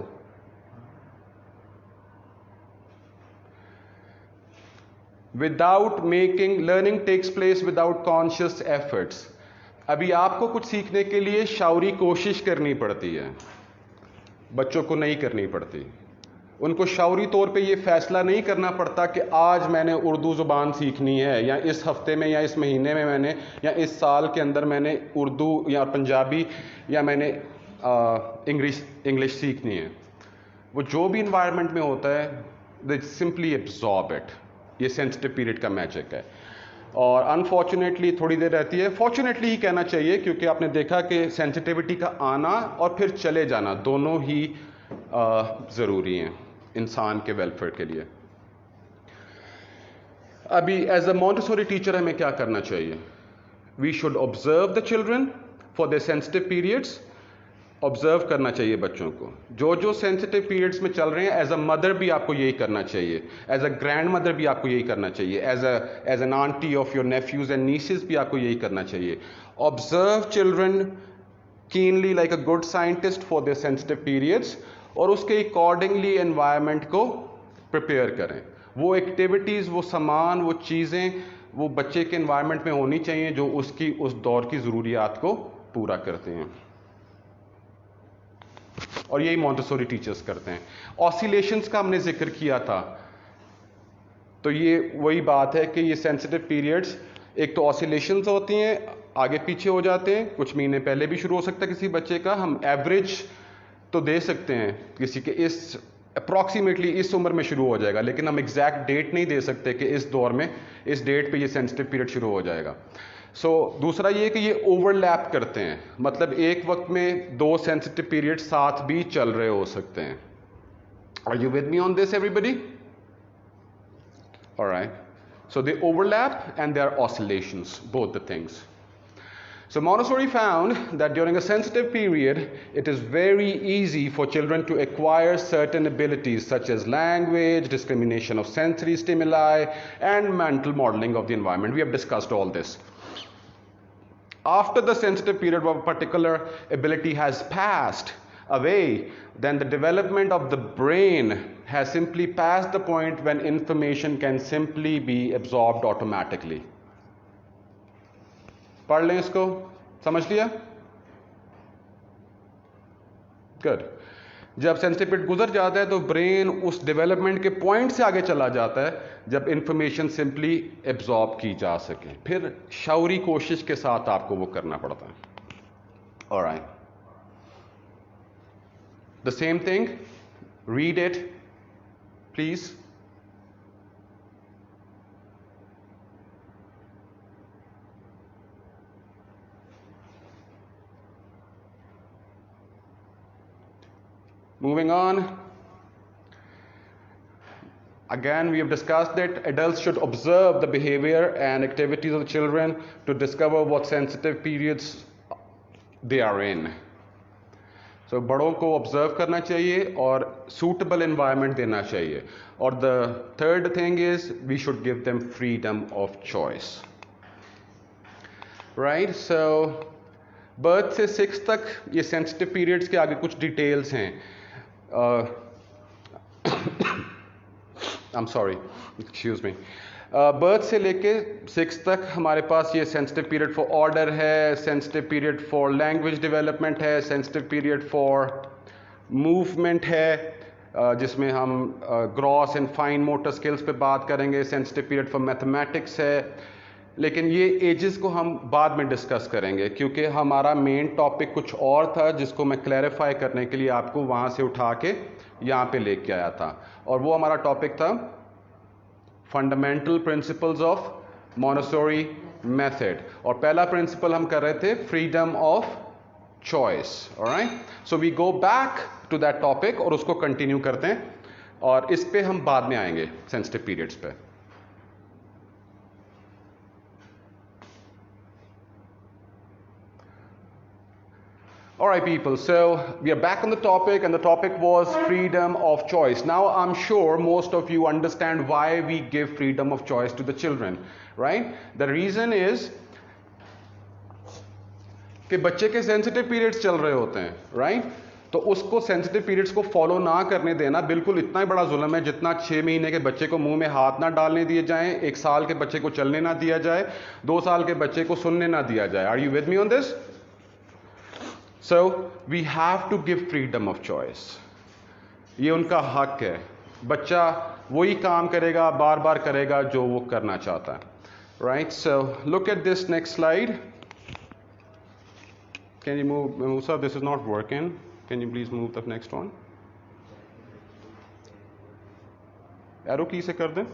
Speaker 1: Without making, learning takes place without conscious efforts. अभी आपको कुछ सीखने के लिए शाउरी कोशिश करनी पड़ती है, बच्चों को नहीं करनी पड़ती. उनको शाउरी तौर पे ये फैसला नहीं करना पड़ता कि आज मैंने उर्दू ज़ुबान सीखनी है, या इस हफ्ते में या इस महीने में मैंने, या इस साल के अंदर मैंने उर्दू या पंजाबी या मैंने इंग्लिश सीखनी है. वो जो भी इन्वायरमेंट में होता है, दे सिंपली एब्जॉर्ब इट. ये सेंसिटिव पीरियड का मैजिक है. और अनफॉर्चुनेटली थोड़ी देर रहती है, फॉर्चुनेटली ही कहना चाहिए, क्योंकि आपने देखा कि सेंसिटिविटी का आना और फिर चले जाना दोनों ही ज़रूरी हैं इंसान के वेलफेयर के लिए. अभी एज अ मॉन्टेसोरी टीचर हमें क्या करना चाहिए? We should observe the children for the sensitive periods. Observe करना चाहिए बच्चों को, जो जो सेंसिटिव पीरियड्स में चल रहे हैं. एज अ मदर भी आपको यही करना चाहिए, एज अ ग्रैंड मदर भी आपको यही करना चाहिए, as an aunty of your nephews and nieces भी आपको यही करना चाहिए. Observe children keenly like a good scientist for the sensitive periods, और उसके अकॉर्डिंगली एनवायरनमेंट को प्रिपेयर करें. वो एक्टिविटीज़, वो सामान, वो चीज़ें वो बच्चे के एनवायरनमेंट में होनी चाहिए जो उसकी उस दौर की ज़रूरियात को पूरा करते हैं. और यही मॉन्टेसोरी टीचर्स करते हैं. ऑसिलेशंस का हमने जिक्र किया था, तो ये वही बात है कि ये सेंसिटिव पीरियड्स, एक तो ऑसिलेशंस होती हैं, आगे पीछे हो जाते हैं, कुछ महीने पहले भी शुरू हो सकता है किसी बच्चे का. हम एवरेज तो दे सकते हैं किसी के, इस अप्रॉक्सीमेटली इस उम्र में शुरू हो जाएगा, लेकिन हम एग्जैक्ट डेट नहीं दे सकते कि इस दौर में, इस डेट पे ये सेंसिटिव पीरियड शुरू हो जाएगा. दूसरा ये कि ये ओवरलैप करते हैं, मतलब एक वक्त में दो सेंसिटिव पीरियड साथ भी चल रहे हो सकते हैं. Are you with me on this everybody? Alright. So they overlap and there are oscillations, both the things. So Montessori found that during a sensitive period, it is very easy for children to acquire certain abilities such as language, discrimination of sensory stimuli, and mental modeling of the environment. We have discussed all this. After the sensitive period of a particular ability has passed away, then the development of the brain has simply passed the point when information can simply be absorbed automatically. पढ़ लें इसको, समझ लिया? Good. जब sensitive period गुजर जाता है तो ब्रेन उस डेवलपमेंट के पॉइंट से आगे चला जाता है जब इंफॉर्मेशन सिंपली एब्जॉर्ब की जा सके. फिर शौरी कोशिश के साथ आपको वो करना पड़ता है. Alright. The same thing, read it please. Moving on. Again, we have discussed that adults should observe the behavior and activities of the children to discover what sensitive periods they are in. So बड़ों को observe करना चाहिए और suitable environment देना चाहिए. और the third thing is we should give them freedom of choice. Right, so birth से 6 तक ये सेंसिटिव पीरियड्स के आगे कुछ डिटेल्स हैं. I am sorry, excuse me. Birth से लेके 6 तक हमारे पास ये सेंसिटिव पीरियड फॉर ऑर्डर है, sensitive period for language development है, सेंसिटिव पीरियड फॉर मूवमेंट है जिसमें हम gross and fine motor skills पे बात करेंगे, सेंसिटिव पीरियड फॉर मैथमेटिक्स है. लेकिन ये एजेस को हम बाद में डिस्कस करेंगे क्योंकि हमारा मेन टॉपिक कुछ और था जिसको मैं क्लैरिफाई करने के लिए आपको वहाँ से उठा के यहाँ पे लेके आया था. और वो हमारा टॉपिक था fundamental principles of Montessori method. और पहला प्रिंसिपल हम कर रहे थे freedom of choice. Alright, so we go back to that topic और उसको कंटिन्यू करते हैं और इस पे हम बाद में आएंगे सेंसिटिव पीरियड्स पे. Alright people, so we are back on the topic and the topic was freedom of choice. Now I'm sure most of you understand why we give freedom of choice to the children, right? The reason is कि बच्चे के sensitive periods चल रहे होते हैं, right? तो उसको sensitive periods को फॉलो ना करने देना बिल्कुल इतना ही बड़ा जुल्म है जितना 6 महीने के बच्चे को मुंह में हाथ ना डालने दिए जाएं, 1 साल के बच्चे को चलने ना दिया जाए, 2 साल के बच्चे को सुनने ना दिया जाए. Are you with me on this? So we have to give freedom of choice. ये उनका हक है. बच्चा वही काम करेगा, बार बार करेगा जो वो करना चाहता है. Right? So look at this next slide. Can you move, Musa? This is not working. Can you please move the next one? Arrow key से कर दें.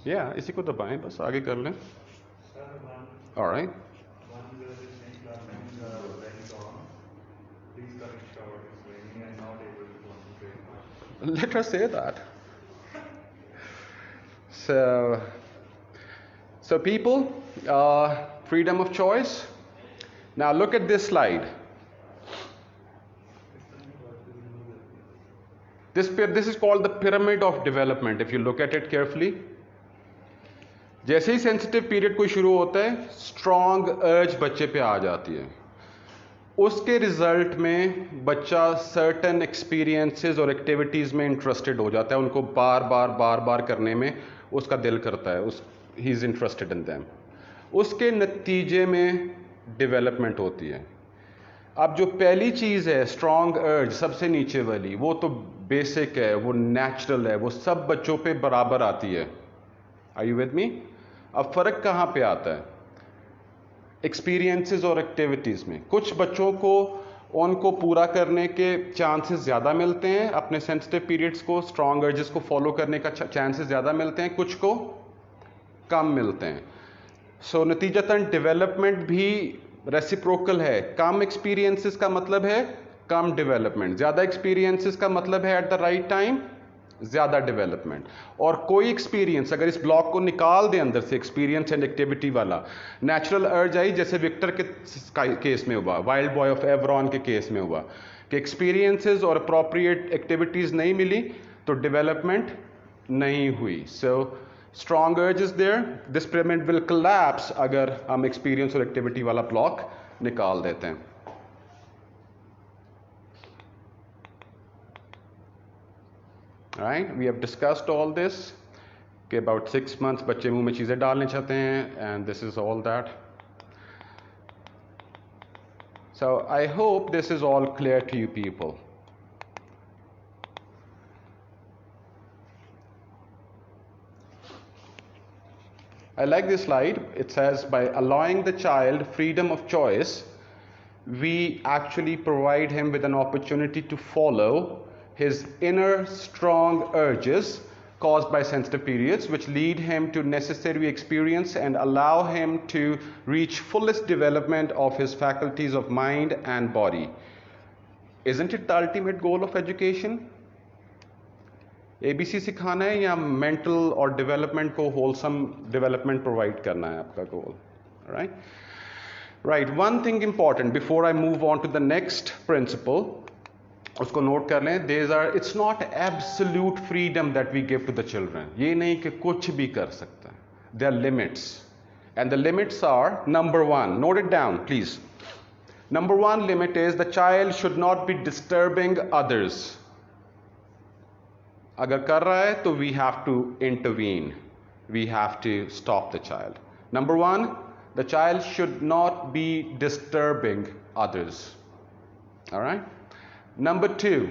Speaker 1: Yeah, इसी को दबाएं बस आगे कर लें. All right. Let her say that. So people, freedom of choice. Now look at this slide. This is called the pyramid of development. If you look at it carefully. जैसे ही सेंसिटिव पीरियड कोई शुरू होता है strong अर्ज बच्चे पे आ जाती है. उसके रिजल्ट में बच्चा सर्टेन एक्सपीरियंसेस और एक्टिविटीज़ में इंटरेस्टेड हो जाता है. उनको बार बार करने में उसका दिल करता है. He is interested in them. उसके नतीजे में डेवलपमेंट होती है. अब जो पहली चीज़ है स्ट्रॉन्ग अर्ज सबसे नीचे वाली, वो तो बेसिक है, वो नेचुरल है, वो सब बच्चों पे बराबर आती है. Are you with me? अब फ़र्क कहाँ पे आता है? एक्सपीरियंसेस और एक्टिविटीज़ में. कुछ बच्चों को उनको पूरा करने के चांसेस ज़्यादा मिलते हैं, अपने सेंसिटिव पीरियड्स को स्ट्रॉन्ग अर्जेस को फॉलो करने का चांसेस ज़्यादा मिलते हैं, कुछ को कम मिलते हैं. सो नतीजतन डेवलपमेंट भी रेसिप्रोकल है. कम एक्सपीरियंसेस का मतलब है कम डेवलपमेंट, ज़्यादा एक्सपीरियंसेस का मतलब है एट द राइट टाइम ज़्यादा डेवलपमेंट. और कोई एक्सपीरियंस अगर इस ब्लॉक को निकाल दे अंदर से एक्सपीरियंस एंड एक्टिविटी वाला, नेचुरल अर्ज आई जैसे विक्टर के केस में हुआ, वाइल्ड बॉय ऑफ एवरॉन के केस में हुआ कि एक्सपीरियंसेस और अप्रोप्रिएट एक्टिविटीज़ नहीं मिली तो डेवलपमेंट नहीं हुई. So strong urge is there. This pyramid will collapse अगर हम एक्सपीरियंस और एक्टिविटी वाला ब्लॉक निकाल देते हैं. Right? We have discussed all this. कि about 6 months बच्चे मुंह में चीज़ें डालने चाहते हैं, and this is all that. So I hope this is all clear to you people. I like this slide. It says by allowing the child freedom of choice, we actually provide him with an opportunity to follow his inner strong urges caused by sensitive periods, which lead him to necessary experience and allow him to reach fullest development of his faculties of mind and body. Isn't it the ultimate goal of education? ABC सिखाना है या mental और development को wholesome development provide करना है आपका goal, right? Right. One thing important before I move on to the next principle, उसको note कर लें. It's not absolute freedom that we give to the children. ये नहीं कि कुछ भी कर सकता है. There are limits, and the limits are, number one, note it down please. Number one limit is the child should not be disturbing others. अगर कर रहा है तो we have to intervene. We have to stop the child. Number one, the child should not be disturbing others. All right? Number two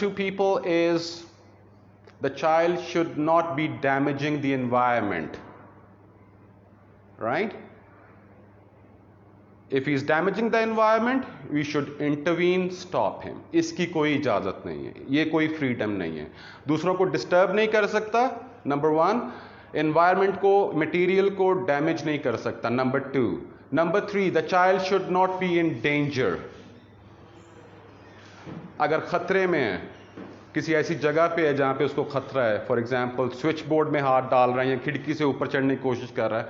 Speaker 1: people is the child should not be damaging the environment. Right? If he is damaging the environment, we should intervene, stop him. इसकी कोई इजाज़त नहीं है, ये कोई freedom नहीं है. दूसरों को डिस्टर्ब नहीं कर सकता, नंबर वन. एनवायरमेंट को, मटेरियल को डैमेज नहीं कर सकता, number two. Number three, the child should not be in danger. अगर खतरे में है, किसी ऐसी जगह पे है जहाँ पे उसको खतरा है, फॉर एग्जांपल स्विच बोर्ड में हाथ डाल रहा है या खिड़की से ऊपर चढ़ने की कोशिश कर रहा है,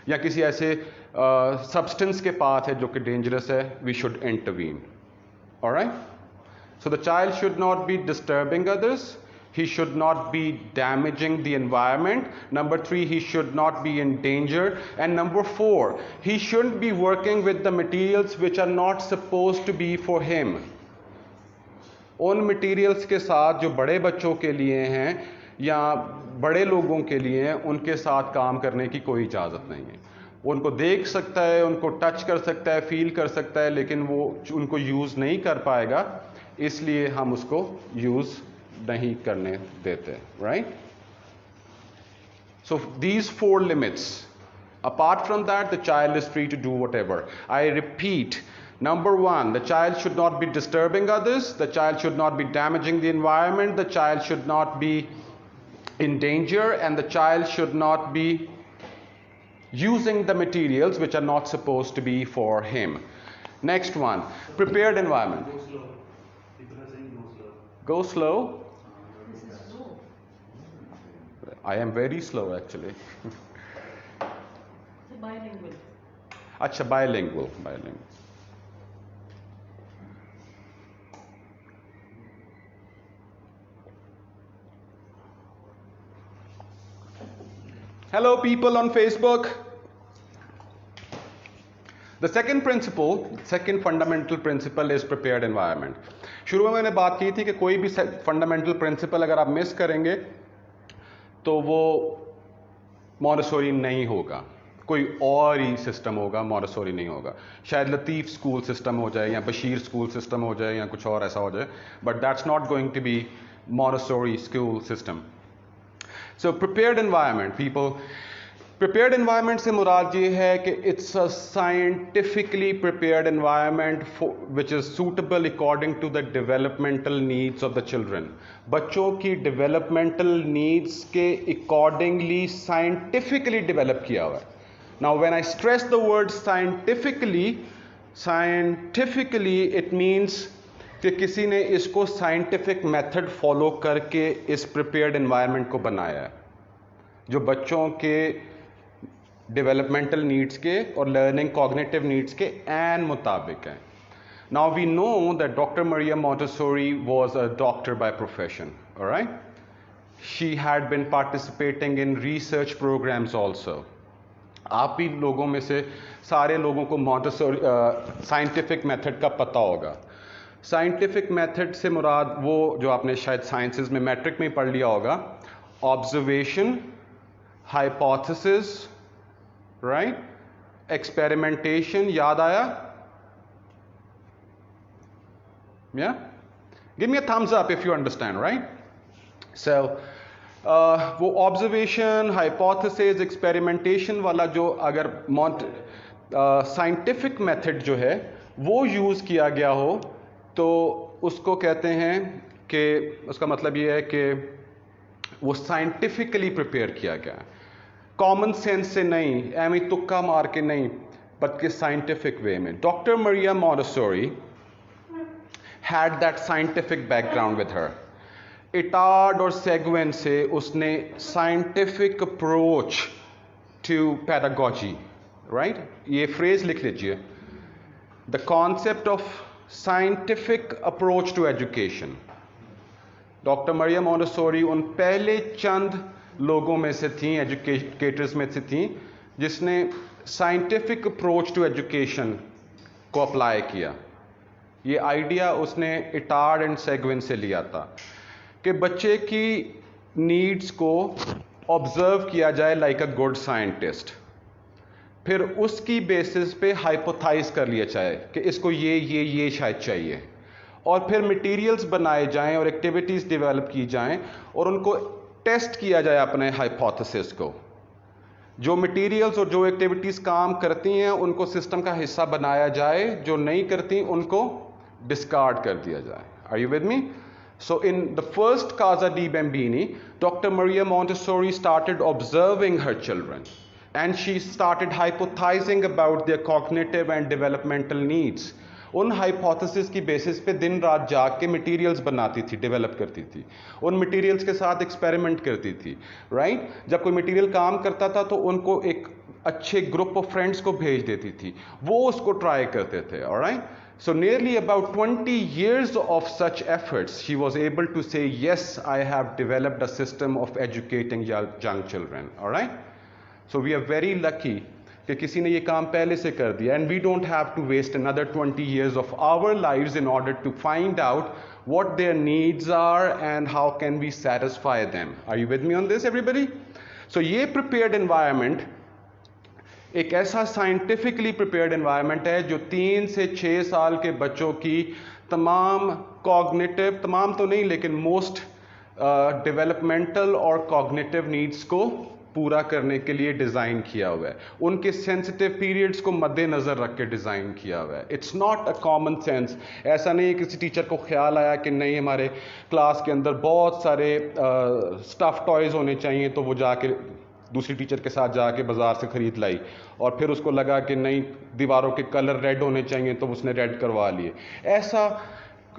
Speaker 1: या किसी ऐसे सब्सटेंस के पास है जो कि डेंजरस है, we should intervene. Alright? So the child should not be disturbing others. He should not be damaging the environment. Number three, he should not be in danger. And number four, he shouldn't be working with the materials which are not supposed to be for him. उन materials के साथ जो बड़े बच्चों के लिए हैं या बड़े लोगों के लिए हैं, उनके साथ काम करने की कोई इजाज़त नहीं है. उनको देख सकता है, उनको टच कर सकता है, फील कर सकता है, लेकिन वो उनको यूज़ नहीं कर पाएगा, इसलिए हम उसको यूज़ नहीं करने देते. Right? So these four limits. Apart from that, the child is free to do whatever. I repeat, number one, the child should not be disturbing others, the child should not be damaging the environment, the child should not be in danger, and the child should not be using the materials which are not supposed to be for him. Next one, prepared environment.
Speaker 2: Go slow. People are saying go slow.
Speaker 1: Go slow.
Speaker 3: This is slow.
Speaker 1: I am very slow actually.
Speaker 3: It's bilingual.
Speaker 1: Acha, bilingual. Hello people on Facebook. The second fundamental principle is prepared environment. शुरू में मैंने बात की थी कि कोई भी fundamental principle अगर आप मिस करेंगे तो वो मॉन्टेसोरी नहीं होगा, कोई और ही सिस्टम होगा, मॉन्टेसोरी नहीं होगा. शायद लतीफ़ स्कूल सिस्टम हो जाए या बशीर स्कूल सिस्टम हो जाए या कुछ और ऐसा हो जाए, but that's not going to be Montessori school system. So prepared environment people, prepared environment से मुराद ये है कि it's a scientifically prepared environment which is suitable according to the developmental needs of the children. बच्चों की developmental needs के accordingly scientifically develop किया हुआ है. Now when I stress the word scientifically it means कि किसी ने इसको साइंटिफिक मेथड फॉलो करके इस प्रिपेयर्ड एनवायरनमेंट को बनाया है जो बच्चों के डेवलपमेंटल नीड्स के और लर्निंग कॉग्निटिव नीड्स के एन मुताबिक है. Now we know that doctor Maria Montessori was a doctor by profession. Alright? She had been participating in research programs also. आप भी लोगों में से सारे लोगों को मोंटेसोरी साइंटिफिक मेथड का पता होगा. साइंटिफिक मेथड से मुराद वो जो आपने शायद साइंसेस में मैट्रिक में पढ़ लिया होगा, ऑब्जर्वेशन, हाइपोथेसिस, राइट, एक्सपेरिमेंटेशन. याद आया? Yeah give me a thumbs up if you understand. Right? So वो ऑब्जर्वेशन, हाइपोथेसिस, एक्सपेरिमेंटेशन वाला जो अगर साइंटिफिक मेथड जो है वो यूज़ किया गया हो तो उसको कहते हैं कि उसका मतलब ये है कि वो साइंटिफिकली प्रिपेयर किया गया है, कॉमन सेंस से नहीं, एमी तुक्का मार के नहीं, बल्कि साइंटिफिक वे में. Doctor Maria Montessori had that scientific background with her. Itard और सेगुइन से उसने scientific approach to pedagogy, right, ये फ्रेज लिख लीजिए, the concept of scientific approach to education. Doctor Maria Montessori उन पहले चंद लोगों में से थी, एजुकेटर्स में से थी, जिसने साइंटिफिक अप्रोच टू एजुकेशन को अप्लाई किया. ये आइडिया उसने इटार्ड एंड सेगुइन से लिया था कि बच्चे की नीड्स को ऑब्जर्व किया जाए लाइक अ गुड साइंटिस्ट, फिर उसकी बेसिस पे हाइपोथाइज कर लिया जाए कि इसको ये शायद चाहिए, और फिर मटेरियल्स बनाए जाएं और एक्टिविटीज़ डेवलप की जाएं और उनको टेस्ट किया जाए अपने हाइपोथेसिस को. जो मटेरियल्स और जो एक्टिविटीज़ काम करती हैं उनको सिस्टम का हिस्सा बनाया जाए, जो नहीं करती उनको डिस्कार्ड कर दिया जाए. Are you with me? So in the first Casa di Bambini, Dr. Maria Montessori started observing her children and she started hypothesizing about their cognitive and developmental needs. उन हाइपोथेसिस की बेसिस पे दिन रात जाग के मटेरियल्स बनाती थी, develop करती थी, उन मटेरियल्स के साथ एक्सपेरिमेंट करती थी, राइट. जब कोई मटेरियल काम करता था तो उनको एक अच्छे ग्रुप ऑफ फ्रेंड्स को भेज देती थी, वो उसको ट्राई करते थे. Alright. So nearly about 20 years of such efforts, she was able to say, yes, I have developed a system of educating young children. All right? So we are very lucky कि किसी ने ये काम पहले से कर दिया, and we don't have to waste another 20 years of our lives in order to find out what their needs are and how can we satisfy them. Are you with me on this, everybody? So ये prepared environment एक ऐसा scientifically prepared environment है जो 3 से 6 साल के बच्चों की तमाम कॉग्निटिव, तमाम तो नहीं लेकिन मोस्ट डेवलपमेंटल और कॉग्निटिव नीड्स को पूरा करने के लिए डिज़ाइन किया हुआ है. उनके सेंसिटिव पीरियड्स को मद्देनज़र रख के डिज़ाइन किया हुआ है. It's not a common sense. ऐसा नहीं किसी टीचर को ख्याल आया कि नहीं हमारे क्लास के अंदर बहुत सारे स्टफ टॉयज़ होने चाहिए तो वो जाके दूसरी टीचर के साथ जाके बाज़ार से ख़रीद लाई, और फिर उसको लगा कि नहीं दीवारों के कलर रेड होने चाहिए तो उसने रेड करवा लिए. ऐसा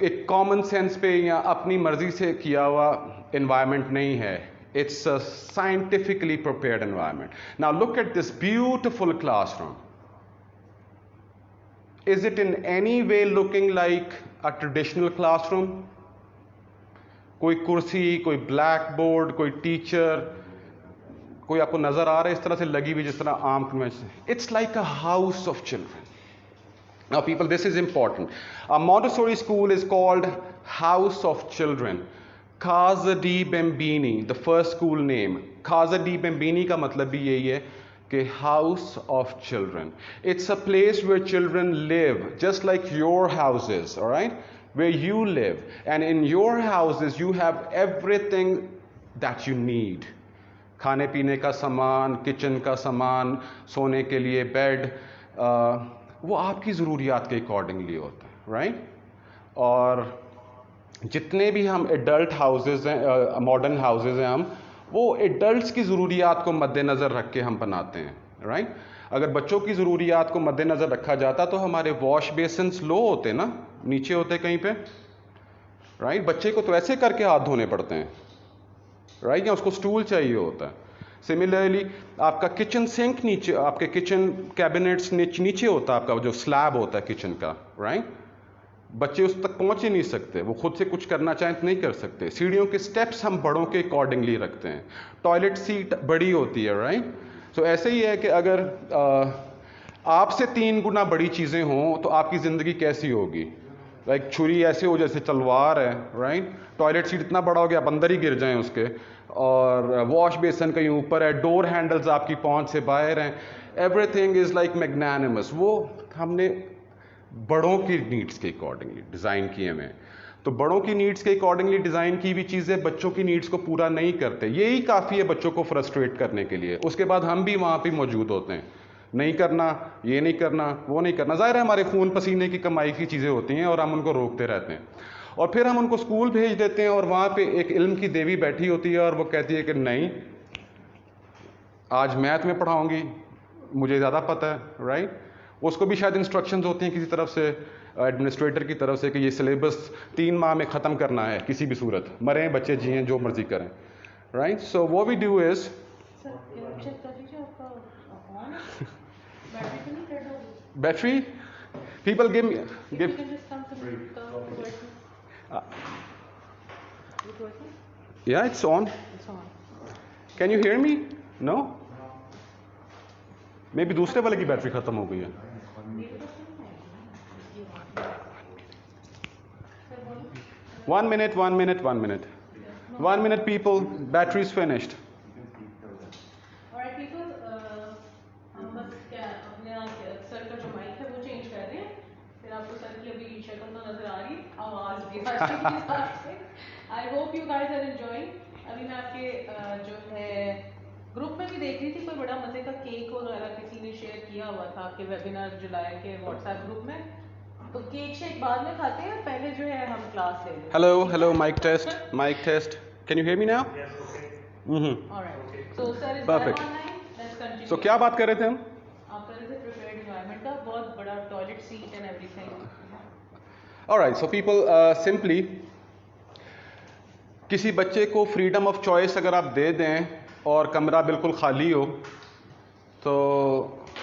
Speaker 1: एक कॉमन सेंस पे या अपनी मर्ज़ी से किया हुआ एनवायरनमेंट नहीं है. It's a scientifically prepared environment. Now look at this beautiful classroom. Is it in any we looking like a traditional classroom? कोई कुर्सी, कोई ब्लैक बोर्ड, कोई टीचर, कोई आपको नजर आ रहा है इस तरह से लगी हुई जिस तरह आम convention? It's like a house of children. Now people, this is important. A Montessori school is called house of children. Casa di Bambini, the first school name. Casa di Bambini का मतलब भी यही है कि house of children. It's a place where children live, just like your houses, all right? Where you live. And in your houses, you have everything that you need. खाने पीने का सामान, किचन का सामान, सोने के लिए बेड, वो आपकी ज़रूरियात के अकॉर्डिंगली होता है, राइट? और जितने भी हम एडल्ट हाउसेज हैं, मॉडर्न हाउसेज हैं, हम वो एडल्ट्स की ज़रूरियात को मद्देनज़र रख के हम बनाते हैं, राइट? अगर बच्चों की ज़रूरियात को मद्देनज़र रखा जाता तो हमारे वॉश बेसिन्स लो होते ना, नीचे होते कहीं पे, राइट? बच्चे को तो ऐसे करके हाथ धोने पड़ते हैं, राइट? या उसको स्टूल चाहिए होता है. सिमिलरली आपका किचन सिंक नीचे, आपके किचन कैबिनेट्स नीचे होता है, आपका जो स्लैब होता है किचन का, राइट? बच्चे उस तक पहुंच ही नहीं सकते, वो खुद से कुछ करना चाहें तो नहीं कर सकते. सीढ़ियों के स्टेप्स हम बड़ों के अकॉर्डिंगली रखते हैं. टॉयलेट सीट बड़ी होती है, राइट? सो ऐसे ही है कि अगर आपसे 3 गुना बड़ी चीज़ें हों तो आपकी ज़िंदगी कैसी होगी? लाइक छुरी ऐसे हो जैसे तलवार है, राइट? टॉयलेट सीट इतना बड़ा हो गया आप अंदर ही गिर जाएं उसके, और वॉश बेसन कहीं ऊपर है, डोर हैंडल्स आपकी पहुंच से बाहर हैं. Everything is like magnanimous. वो हमने बड़ों की नीड्स के अकॉर्डिंगली डिज़ाइन किए हुए. तो बड़ों की नीड्स के अकॉर्डिंगली डिज़ाइन की हुई चीज़ें बच्चों की नीड्स को पूरा नहीं करते. यही काफ़ी है बच्चों को फ्रस्ट्रेट करने के लिए. उसके बाद हम भी वहाँ पे मौजूद होते हैं, नहीं करना, ये नहीं करना, वो नहीं करना. ज़ाहिर है हमारे खून पसीने की कमाई की चीज़ें होती हैं और हम उनको रोकते रहते हैं. और फिर हम उनको स्कूल भेज देते हैं और वहाँ पे एक इल्म की देवी बैठी होती है और वो कहती है कि नहीं, आज मैथ में पढ़ाऊंगी, मुझे ज़्यादा पता है, राइट। उसको भी शायद इंस्ट्रक्शंस होती हैं किसी तरफ से, एडमिनिस्ट्रेटर की तरफ से, कि ये सिलेबस 3 माह में ख़त्म करना है किसी भी सूरत, मरें बच्चे जिएं जो मर्जी करें, right. So what we do is,
Speaker 3: sir check कर लीजिए आपका ऑन है, बैटरी तो नहीं डेड हो गई।
Speaker 1: Battery, people give me
Speaker 3: If you
Speaker 1: give
Speaker 3: can just come to me, come to working.
Speaker 1: uh,
Speaker 3: It's working?
Speaker 1: yeah, it's on.
Speaker 3: It's on.
Speaker 1: Can you hear me? No, maybe दूसरे वाले की battery ख़त्म हो गई है।
Speaker 3: मेरे पास नहीं है इसकी बात। सर बोलो।
Speaker 1: 1 minute, 1 minute, 1 minute, 1 minute people, battery is finished.
Speaker 3: Alright people, हम बस क्या अपने सर का जो माइक है वो चेंज कर रहे हैं, फिर आपको सर की अभी शक्ल तो नजर आ रही, आवाज भी आ रही है हिसाब से। I hope you guys are enjoying. अभी मैं आपके जो है ग्रुप में भी देख रही थी, कोई बड़ा मजे का केक वगैरह किसी ने शेयर किया हुआ था आपके वेबिनार जुलाई के व्हाट्सएप ग्रुप में। तो केक शेक बाद में खाते हैं, पहले जो है हम क्लास ले लें।
Speaker 1: Hello, hello, mic test, mic test. Can you hear me now?
Speaker 4: Yes, okay.
Speaker 3: Alright, so sir is
Speaker 1: Perfect.
Speaker 3: online, let's continue.
Speaker 1: So क्या बात कर रहे थे हम?
Speaker 3: आप कर रहे थे प्रिपेयर्ड एनवायरनमेंट का, बहुत बड़ा toilet seat and everything.
Speaker 1: Alright, so people simply, किसी बच्चे को फ्रीडम ऑफ चॉइस अगर आप दे दें और कमरा बिल्कुल खाली हो, तो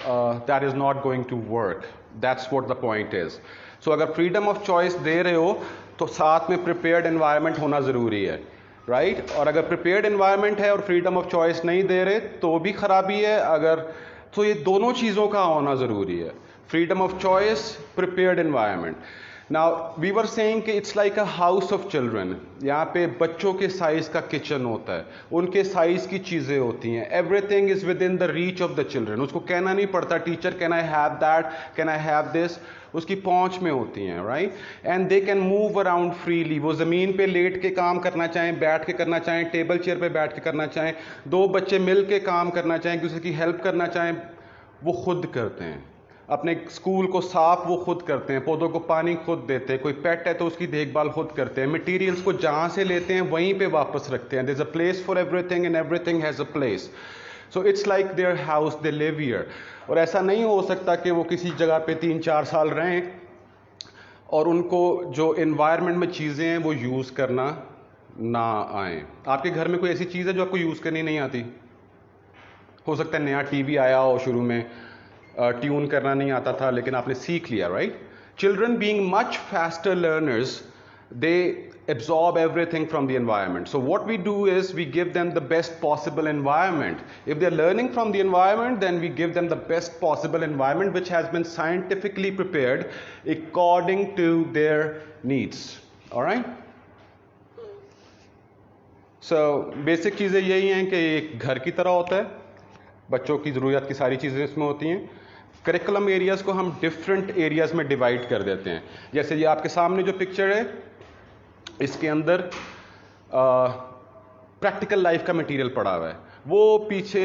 Speaker 1: that is not going to work. That's what the point is. So अगर फ्रीडम ऑफ चॉइस दे रहे हो तो साथ में प्रिपेयर्ड एनवायरनमेंट होना ज़रूरी है, राइट। और अगर प्रिपेयर्ड एनवायरनमेंट है और फ्रीडम ऑफ चॉइस नहीं दे रहे तो भी ख़राबी है। अगर तो ये दोनों चीज़ों का होना ज़रूरी है, freedom of choice, prepared environment. Now we were saying कि it's like a house of children. यहाँ पे बच्चों के साइज़ का किचन होता है, उनके साइज़ की चीज़ें होती हैं, everything is with in the reach of the children. उसको कहना नहीं पड़ता teacher can I have that, can I have this, उसकी पहुंच में होती हैं, right. And they can move around freely. वो ज़मीन पे लेट के काम करना चाहें, बैठ के करना चाहें, टेबल चेयर पे बैठ के करना चाहें, दो बच्चे मिल के काम करना चाहें, किसी की हेल्प करना चाहें, वो खुद करते हैं। अपने स्कूल को साफ वो खुद करते हैं, पौधों को पानी खुद देते हैं, कोई पेट है तो उसकी देखभाल खुद करते हैं, मटेरियल्स को जहाँ से लेते हैं वहीं पे वापस रखते हैं। There is a place for everything and everything has a place. So it's like their house, they live here. और ऐसा नहीं हो सकता कि वो किसी जगह पे 3-4 साल रहें और उनको जो इन्वायरमेंट में चीज़ें हैं वो यूज़ करना ना आए। आपके घर में कोई ऐसी चीज़ है जो आपको यूज़ करनी नहीं आती? हो सकता है नया टीवी आया हो, शुरू में ट्यून करना नहीं आता था लेकिन आपने सीख लिया, right. Children being much faster learners, they absorb everything from the environment. So what we do is we give them the best possible environment. If they're learning from the environment, then we give them the best possible environment which has been scientifically prepared according to their needs. All right? So basic चीज़ें यही हैं कि एक घर की तरह होता है, बच्चों की ज़रूरत की सारी चीज़ें इसमें होती हैं। करिकुलम एरियाज़ को हम डिफरेंट एरियाज़ में डिवाइड कर देते हैं। जैसे ये आपके सामने जो पिक्चर है, इसके अंदर प्रैक्टिकल लाइफ का मटेरियल पड़ा हुआ है, वो पीछे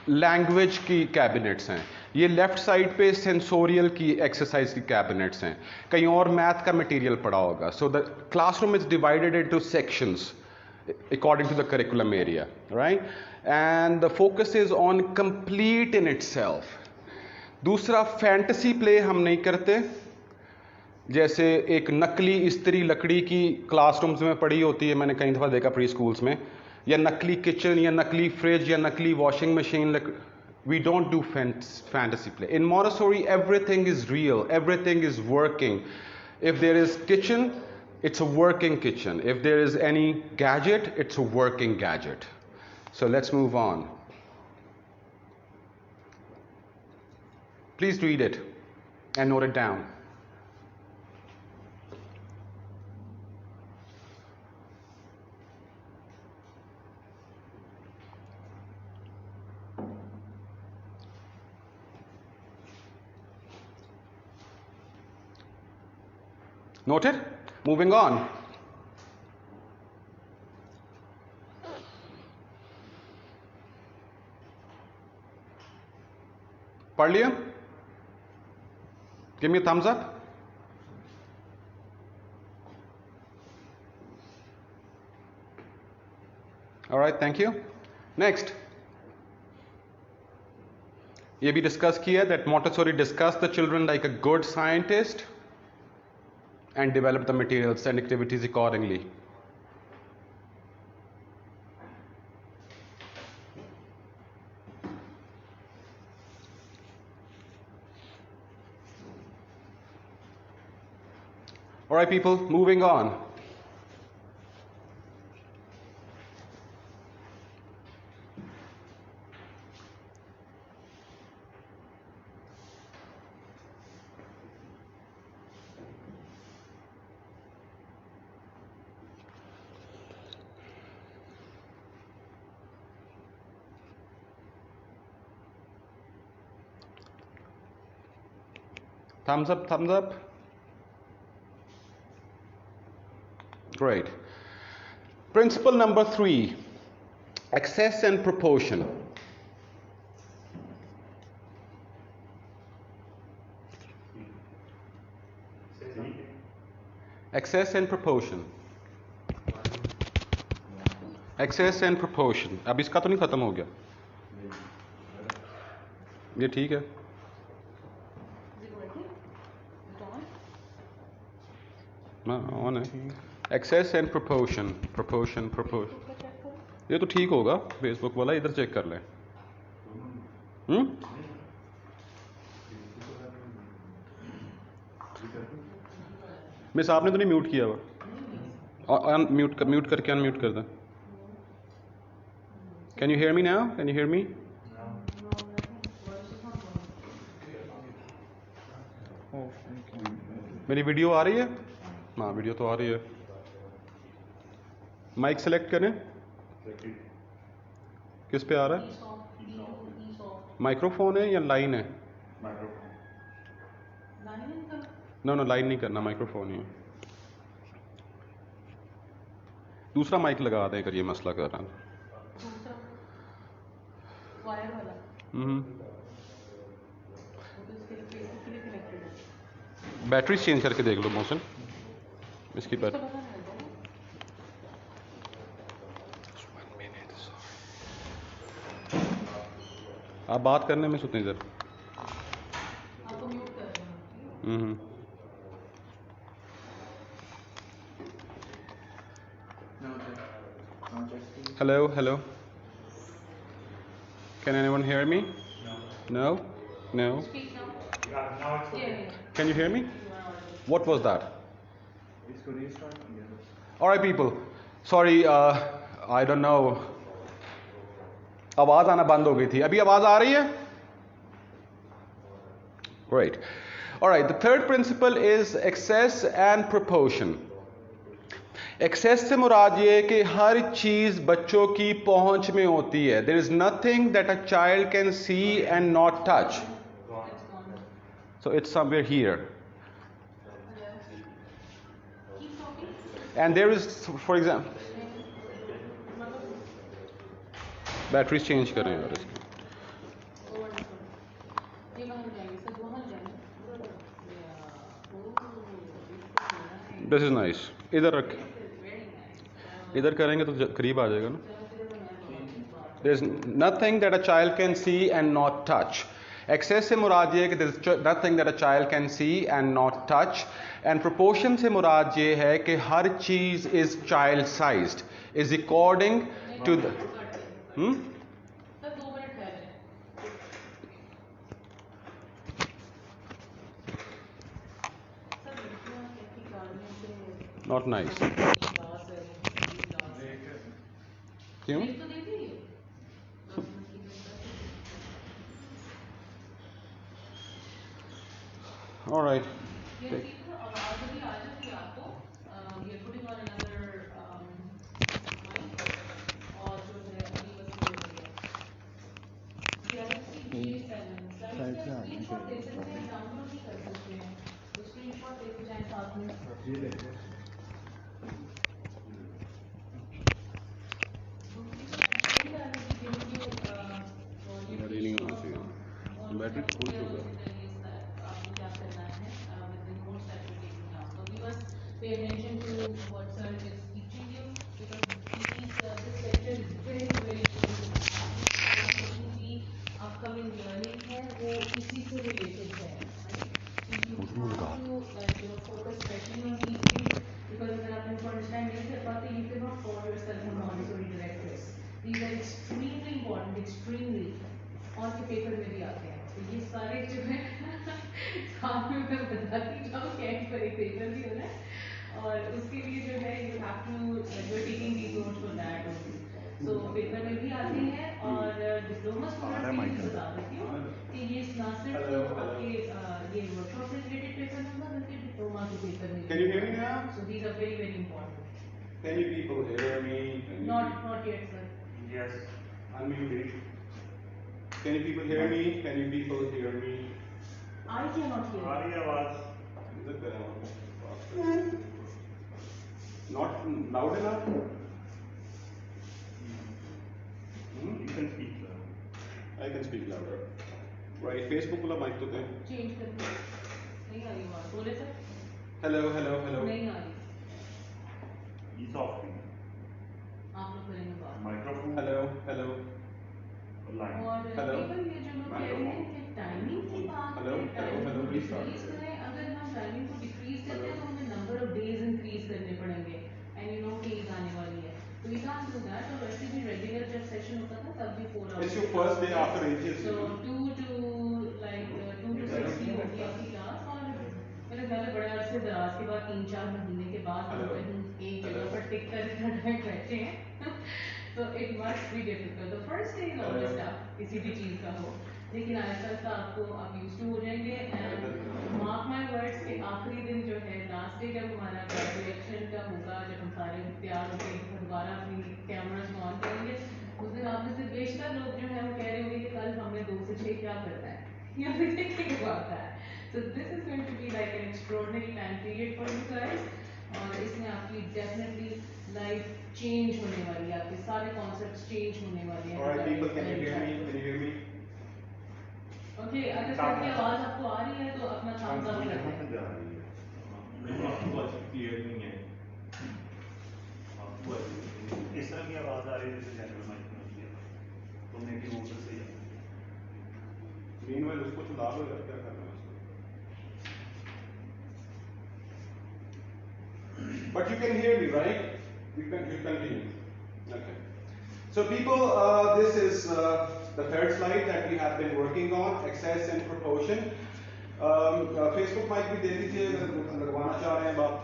Speaker 1: लैंग्वेज की कैबिनेट्स हैं, ये लेफ्ट साइड पे सेंसोरियल की एक्सरसाइज की कैबिनेट्स हैं, कहीं और मैथ का मटेरियल पड़ा होगा। So the classroom is divided into sections according to the curriculum area, right? And the focus is on complete in itself. दूसरा, फैंटेसी प्ले हम नहीं करते। जैसे एक नकली इस्त्री लकड़ी की क्लासरूम्स में पड़ी होती है, मैंने कई दफ़ा देखा प्री स्कूल्स में, या नकली किचन या नकली फ्रिज या नकली washing machine. We don't do fantasy play. In Montessori, everything is real, everything is working. If there is kitchen, it's a working kitchen. If there is any gadget, it's a working gadget. So let's move on. Please read it and note it down. Noted? Moving on. पढ़ लिया? Give me a thumbs up. All right, thank you. Next. ये भी discuss किया that Montessori discussed the children like a good scientist and developed the materials and activities accordingly. All right, people, moving on. Thumbs up, thumbs up. Great. Principle number 3, excess and proportion. Excess and proportion. Excess and proportion. अब इसका तो नहीं खत्म हो गया? ये ठीक है? हाँ, on है. Excess and proportion. Proportion. ये तो ठीक होगा. फेसबुक वाला इधर चेक कर लें. मिस आपने तो नहीं म्यूट किया हुआ? म्यूट करके अनम्यूट कर दें. Can you hear me now? Can you hear me? मेरी वीडियो आ रही है? हाँ, वीडियो तो आ रही है. माइक सेलेक्ट करें. किस पे आ रहा है? माइक्रोफोन है या लाइन है? नो, लाइन नहीं करना, माइक्रोफोन ही है. दूसरा माइक लगा दें अगर ये मसला कर रहा है. बैटरी चेंज करके देख लो मोशन इसकी बैटरी. आप बात करने में सुनते इधर. Hello. Can anyone hear me? No.
Speaker 3: Speak now.
Speaker 4: Now it's okay.
Speaker 3: Yeah.
Speaker 1: Can you hear me? What was that?
Speaker 4: इसको restart किया.
Speaker 1: All right, people. Sorry, I don't know. आवाज आना बंद हो गई थी. अभी आवाज आ रही है? Great. All right. The third principle is excess and proportion. Excess से मुराद ये है कि हर चीज बच्चों की पहुंच में होती है. There is nothing that a child can see and not touch. So it's somewhere here. And there is, for example, batteries change करें यार इसकी. This is nice. इधर रख. इधर करेंगे तो करीब आ जाएगा ना. There is nothing that a child can see and not touch. Excess से मुराद ये है कि there is nothing that a child can see and not touch. And proportion से मुराद ये है कि हर चीज is child sized, is according to the. Not nice. क्यों? All right. बैटरी फुल होगा.
Speaker 3: Pay attention to what sir is teaching you because this lecture is
Speaker 1: Can you hear me now?
Speaker 3: So these are very, very important.
Speaker 1: Can you people hear me?
Speaker 3: Not yet, sir.
Speaker 4: Yes.
Speaker 1: Unmute. Can you people hear me? Can you people hear me?
Speaker 3: I cannot hear.
Speaker 4: आ रही है आवाज?
Speaker 1: Is it better? Not loud enough?
Speaker 4: You can speak.
Speaker 1: I can speak louder. Right, Facebook वाला mic तो दे.
Speaker 3: Change करनी है. नहीं आ रही आवाज. बोले सर?
Speaker 1: Hello, hello, hello.
Speaker 3: नहीं आ रही.
Speaker 4: Ease off.
Speaker 3: आप लोग करेंगे बात.
Speaker 4: Microphone.
Speaker 1: Hello, hello.
Speaker 4: Line.
Speaker 3: और
Speaker 1: Hello.
Speaker 3: केवल ये जो लोग कह रहे हैं कि टाइमिंग की बात
Speaker 1: Hello,
Speaker 3: है,
Speaker 1: hello,
Speaker 3: टाइमिंग
Speaker 1: hello,
Speaker 3: को
Speaker 1: please start.
Speaker 3: डिक्रीज करें. अगर हम टाइमिंग को डिक्रीज करते हैं तो हमें नंबर ऑफ डेज इंक्रीज करने पड़ेंगे. एंड यू नो कि ईद आने वाली है, तो वी कांट डू दैट. और वैसे भी रेगुलर जब सेशन होता था तब भी 4 hours.
Speaker 1: It's your first day after ages.
Speaker 3: So 2 to 6 की होगी आपकी क्लास. और मेरे ख्याल है बड़े अरसे दराज के बाद 3-4 महीने के बाद हम
Speaker 1: Hello.
Speaker 3: कहीं एक जगह
Speaker 1: Hello.
Speaker 3: पर टिक कर इतना टाइम बैठे हैं. So it must be difficult. The first day is always
Speaker 1: Hello.
Speaker 3: tough, किसी भी चीज़ का हो. लेकिन आहिस्ता आहिस्ता आपको आप यूज टू हो जाएंगे. एंड मार्क माई वर्ड्स के आखिरी दिन जो है, लास्ट डे जब हमारा ग्रेजुएशन का होगा, जब हम सारे तैयार होकर दोबारा अपनी कैमरास ऑन करेंगे, उस दिन आप में से बेशतर लोग जो है वो कह रहे होंगे कि कल हमने 2 से 6 क्या करना है या फिर thinking about that. So this is going to be like an extraordinary time period for you guys. और इसमें आपकी डेफिनेटली लाइफ चेंज होने वाली है. आपके सारे कॉन्सेप्ट्स चेंज होने वाले हैं.
Speaker 1: Alright, people, can you hear me? Can you hear me?
Speaker 3: Okay, अगर सबकी आवाज आपको आ रही है तो अपना thumbs up
Speaker 4: यहाँ
Speaker 3: करें.
Speaker 4: से जा रही है.
Speaker 1: आपको क्लियर नहीं है.
Speaker 4: आपको इस तरह की आवाज आ रही है जैसे जनरल माइक में होती है. तो मेरी मोटर से ही
Speaker 1: Meanwhile, उसको चला लो यार, क्या करना है उसको? But you can hear me, right? You continue. Okay. So people, this is the third slide that we have been working on, excess and proportion. Facebook might be देख लीजिए अगर लगवाना चाह रहे हैं बात.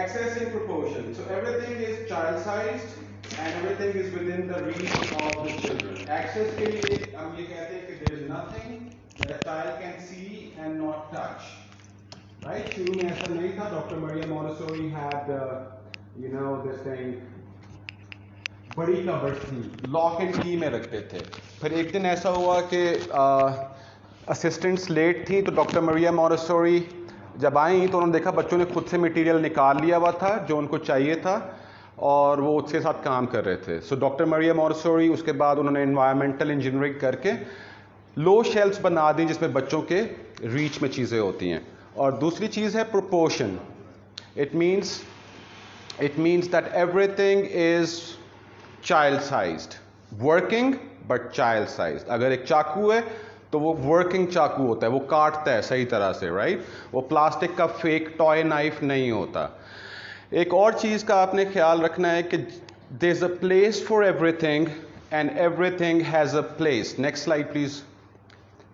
Speaker 1: Excess and proportion. So everything is child-sized and everything is within the reach of the children. Access के लिए हम ये कहते हैं कि there is nothing that a child can see and not touch. Right? शुरू में ऐसा नहीं था. Dr. Maria Montessori had, this thing. बड़ी कबर्ड थी, लॉक एंड की में रखते थे. फिर एक दिन ऐसा हुआ कि असिस्टेंट्स लेट थी, तो डॉक्टर मरिया मॉन्टेसोरी जब आई तो उन्होंने देखा बच्चों ने खुद से मटेरियल निकाल लिया हुआ था जो उनको चाहिए था और वो उसके साथ काम कर रहे थे. सो डॉक्टर मरिया मॉन्टेसोरी उसके बाद उन्होंने एनवायरमेंटल इंजीनियरिंग करके लो शेल्फ्स बना दी जिसमें बच्चों के रीच में चीज़ें होती हैं. और दूसरी चीज़ है proportion. It means that everything is child sized, working but child sized. अगर एक चाकू है तो वो वर्किंग चाकू होता है, वो काटता है सही तरह से, राइट? वो प्लास्टिक का फेक टॉय नाइफ नहीं होता. एक और चीज़ का आपने ख्याल रखना है कि there is a place for everything and everything has a place. Next slide please.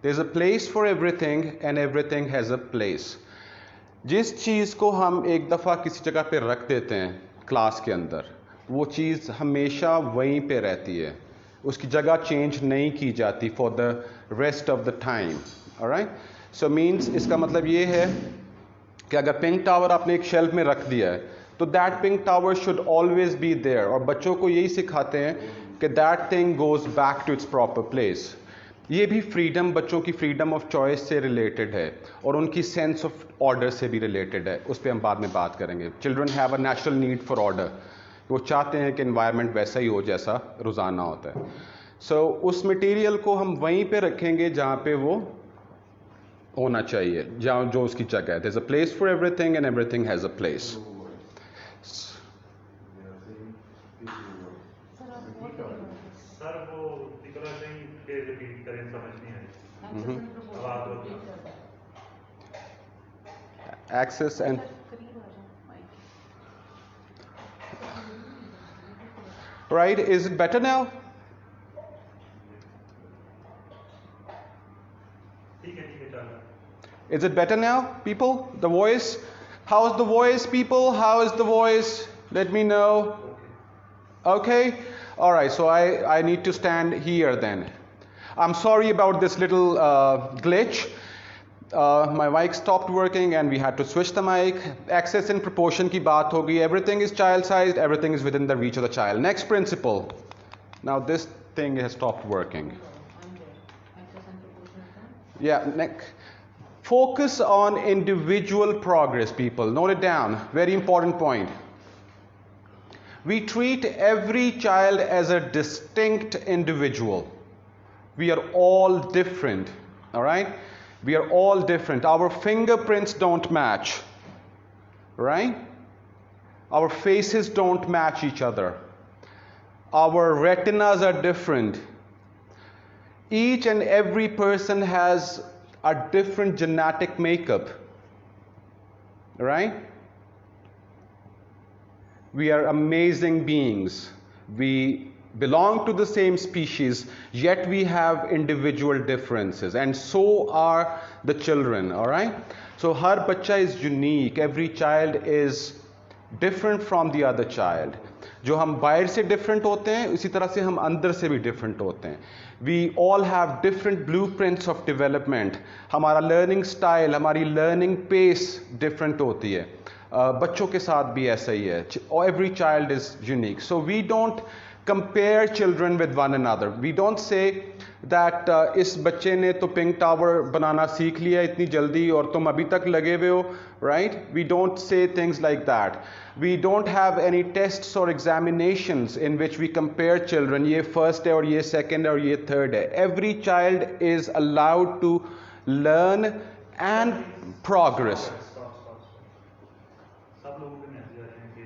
Speaker 1: There is a place for everything and everything has a place. जिस चीज़ को हम एक दफ़ा किसी जगह पे रख देते हैं क्लास के अंदर, वो चीज़ हमेशा वहीं पे रहती है, उसकी जगह चेंज नहीं की जाती for the rest of the time. Alright? So means इसका मतलब ये है कि अगर पिंक टावर आपने एक शेल्फ में रख दिया है तो that pink tower should always be there. और बच्चों को यही सिखाते हैं कि that thing goes back to its proper place. ये भी फ्रीडम, बच्चों की फ्रीडम ऑफ चॉइस से रिलेटेड है और उनकी सेंस ऑफ ऑर्डर से भी रिलेटेड है. उस पर हम बाद में बात करेंगे. Children have a natural need for order. वो चाहते हैं कि एनवायरनमेंट वैसा ही हो जैसा रोज़ाना होता है. सो उस मटेरियल को हम वहीं पे रखेंगे जहाँ पे वो होना चाहिए, जहाँ जो उसकी जगह है. There is a place for everything and everything has a place.
Speaker 4: Sir वो इकरा सिंह के रिपीट करें, समझ नहीं आई.
Speaker 1: Access and right, is it better now?
Speaker 4: ठीक है चलो.
Speaker 1: Is it better now, people? The voice? How's the voice, people? How is the voice? Let me know. Okay? All right, so I need to stand here then. I'm sorry about this little glitch. My mic stopped working and we had to switch the mic. Access in proportion की बात होगी. Everything is child-sized. Everything is within the reach of the child. Next principle. Now this thing has stopped working. Yeah. Next. Focus on individual progress, people. Note it down. Very important point. We treat every child as a distinct individual. We are all different. All right? We are all different. Our fingerprints don't match. Right? Our faces don't match each other. Our retinas are different. Each and every person has a different genetic makeup. Right? We are amazing beings. We belong to the same species, yet we have individual differences, and so are the children. All right? So har bachcha is unique. Every child is different from the other child. जो हम बाहर से different होते हैं, उसी तरह से हम अंदर से भी different होते हैं. We all have different blueprints of development. हमारा learning style, हमारी learning pace different होती है. बच्चों के साथ भी ऐसा ही है. Every child is unique. So we don't compare children with one another. We don't say that इस बच्चे ने तो पिंक टावर बनाना सीख लिया इतनी जल्दी और तुम अभी तक लगे हुए हो. Right? We don't say things like that. We don't have any tests or examinations in which we compare children. ये first है और ये second है और ये third है. Every child is allowed to learn and progress.
Speaker 4: सब लोगों के मैसेज आ रहे हैं कि